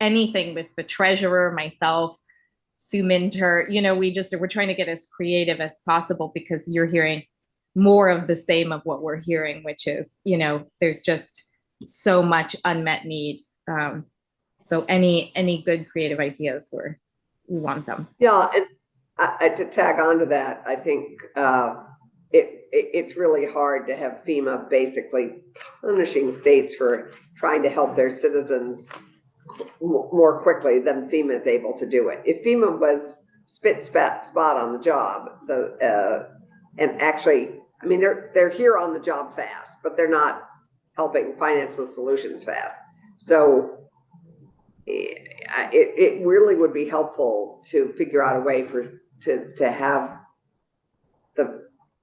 anything with the treasurer, myself, Sue Minter. We're trying to get as creative as possible, because you're hearing more of the same of what we're hearing, which is, there's just so much unmet need. So any good creative ideas, we want them. Yeah, and to tag on to that, I think it's really hard to have FEMA basically punishing states for trying to help their citizens more quickly than FEMA is able to do it. If FEMA was spot on the job, and actually, I mean, they're here on the job fast, but they're not helping finance the solutions fast. So it really would be helpful to figure out a way to have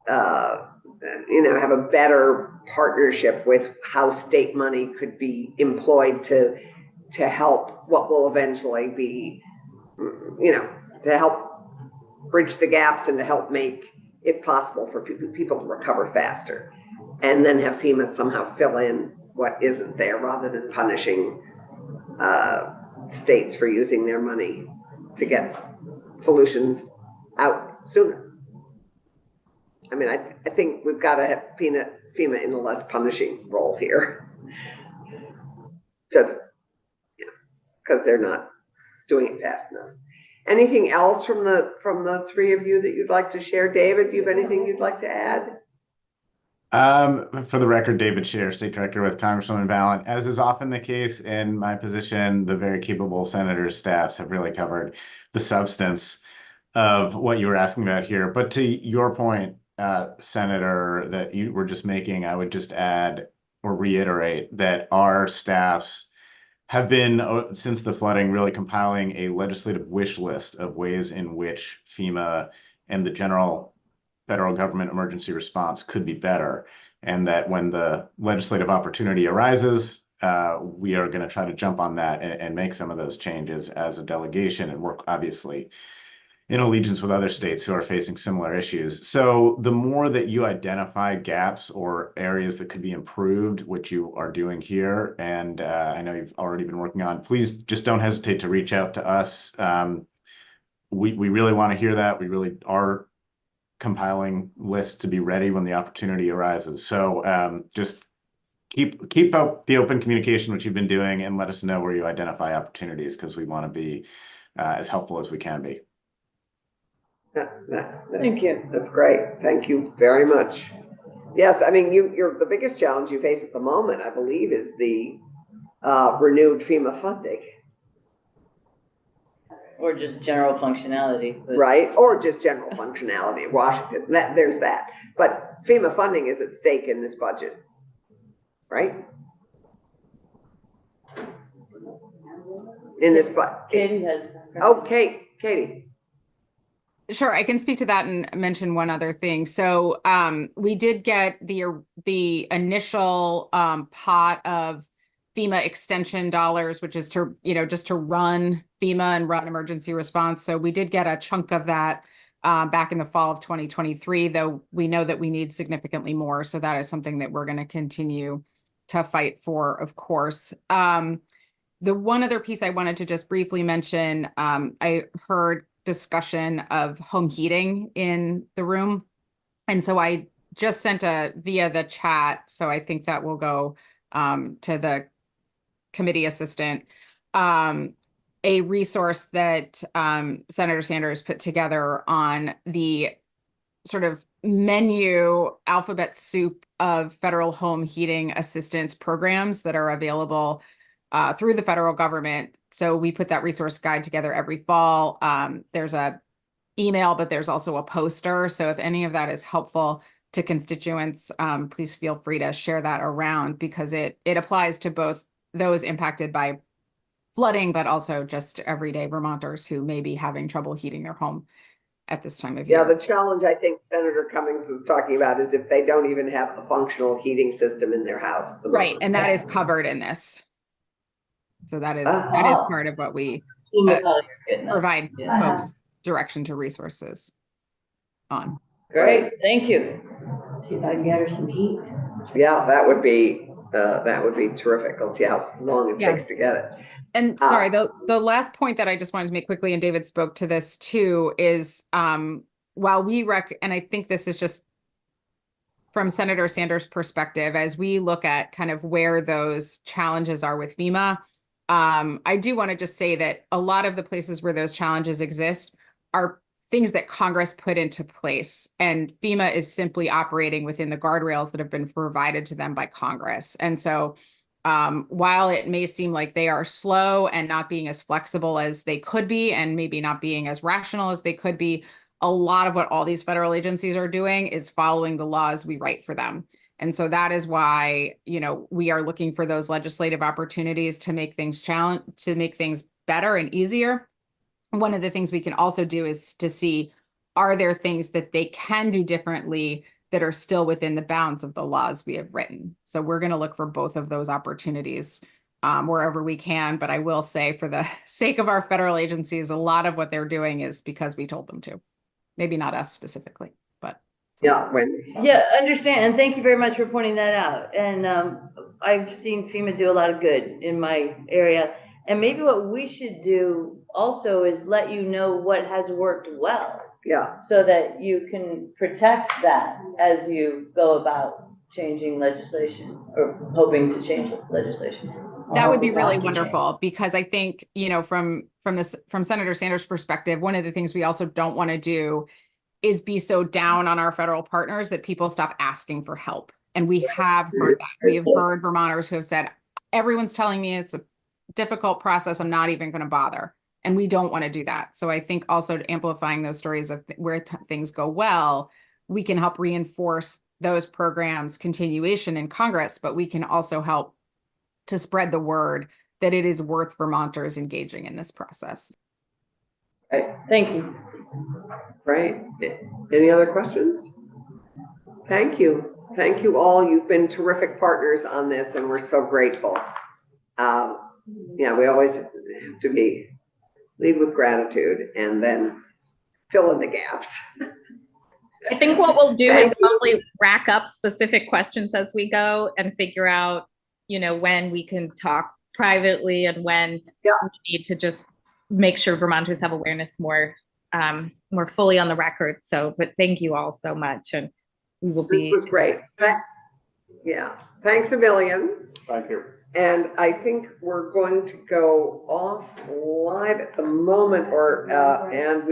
have a better partnership with how state money could be employed to help what will eventually be, to help bridge the gaps and to help make it possible for people to recover faster, and then have FEMA somehow fill in what isn't there, rather than punishing states for using their money to get solutions out sooner. I mean, I think we've got to have FEMA in a less punishing role here. Just because they're not doing it fast enough. Anything else from the three of you that you'd like to share? David, do you have anything you'd like to add? For the record, David Scher, State Director with Congresswoman Balint. As is often the case in my position, the very capable senators' staffs have really covered the substance of what you were asking about here. But to your point, Senator, that you were just making, I would just add or reiterate that our staffs have been, since the flooding, really compiling a legislative wish list of ways in which FEMA and the general federal government emergency response could be better. And that when the legislative opportunity arises, we are going to try to jump on that and make some of those changes as a delegation and work, obviously, in allegiance with other states who are facing similar issues. So the more that you identify gaps or areas that could be improved, which you are doing here, and I know you've already been working on, please just don't hesitate to reach out to us. We really want to hear that. We really are compiling lists to be ready when the opportunity arises. So just keep up the open communication, which you've been doing, and let us know where you identify opportunities, because we want to be as helpful as we can be. Thank you. That's great. Thank you very much. Yes, I mean, you're the biggest challenge you face at the moment, I believe, is the renewed FEMA funding. Or just general functionality. But... Right, or just general functionality in Washington. There's that. But FEMA funding is at stake in this budget, right? In this budget. Katie has. Oh, Katie. Sure, I can speak to that and mention one other thing. So we did get the initial pot of FEMA extension dollars, which is to, just to run FEMA and run emergency response. So we did get a chunk of that back in the fall of 2023, though we know that we need significantly more. So that is something that we're going to continue to fight for, of course. The one other piece I wanted to just briefly mention, I heard discussion of home heating in the room. And so I just sent via the chat, so I think that will go to the committee assistant, a resource that Senator Sanders put together on the sort of menu alphabet soup of federal home heating assistance programs that are available through the federal government. So we put that resource guide together every fall. There's a email, but there's also a poster. So if any of that is helpful to constituents, please feel free to share that around, because it applies to both those impacted by flooding, but also just everyday Vermonters who may be having trouble heating their home at this time of year. Yeah, the challenge I think Senator Cummings is talking about is if they don't even have a functional heating system in their house. Right, and that is covered in this. So that is part of what we provide folks direction to resources on. Great, thank you. See if I can get her some heat. Yeah, that would be terrific. Let's see how long it takes to get it. And sorry, the last point that I just wanted to make quickly, and David spoke to this too, is while we and I think this is just from Senator Sanders' perspective, as we look at kind of where those challenges are with FEMA, I do want to just say that a lot of the places where those challenges exist are things that Congress put into place, and FEMA is simply operating within the guardrails that have been provided to them by Congress. And so while it may seem like they are slow and not being as flexible as they could be, and maybe not being as rational as they could be, a lot of what all these federal agencies are doing is following the laws we write for them. And so that is why, we are looking for those legislative opportunities to make things better and easier. One of the things we can also do is to see, are there things that they can do differently that are still within the bounds of the laws we have written? So we're going to look for both of those opportunities wherever we can. But I will say, for the sake of our federal agencies, a lot of what they're doing is because we told them to. Maybe not us specifically, but. Yeah, understand. And thank you very much for pointing that out. And I've seen FEMA do a lot of good in my area. And maybe what we should do also is let you know what has worked well. Yeah. So that you can protect that as you go about changing legislation or hoping to change legislation. That would be really wonderful, because I think, from Senator Sanders' perspective, one of the things we also don't want to do is be so down on our federal partners that people stop asking for help. And we have heard that. We have heard Vermonters who have said, everyone's telling me it's a difficult process, I'm not even going to bother. And we don't want to do that. So I think also amplifying those stories of where things go well we can help reinforce those programs' continuation in Congress, but we can also help to spread the word that it is worth Vermonters engaging in this process. Right, Thank you. right. Any other questions? Thank you. Thank you all. You've been terrific partners on this and we're so grateful. Yeah, we always have to lead with gratitude and then fill in the gaps. I think what we'll do is Thank you. probably rack up specific questions as we go and figure out, when we can talk privately and when Yeah. we need to just make sure Vermonters have awareness more fully on the record. So, but thank you all so much. And we will This be. was great. Yeah, thanks a million. Thank you. And I think we're going to go off live at the moment and we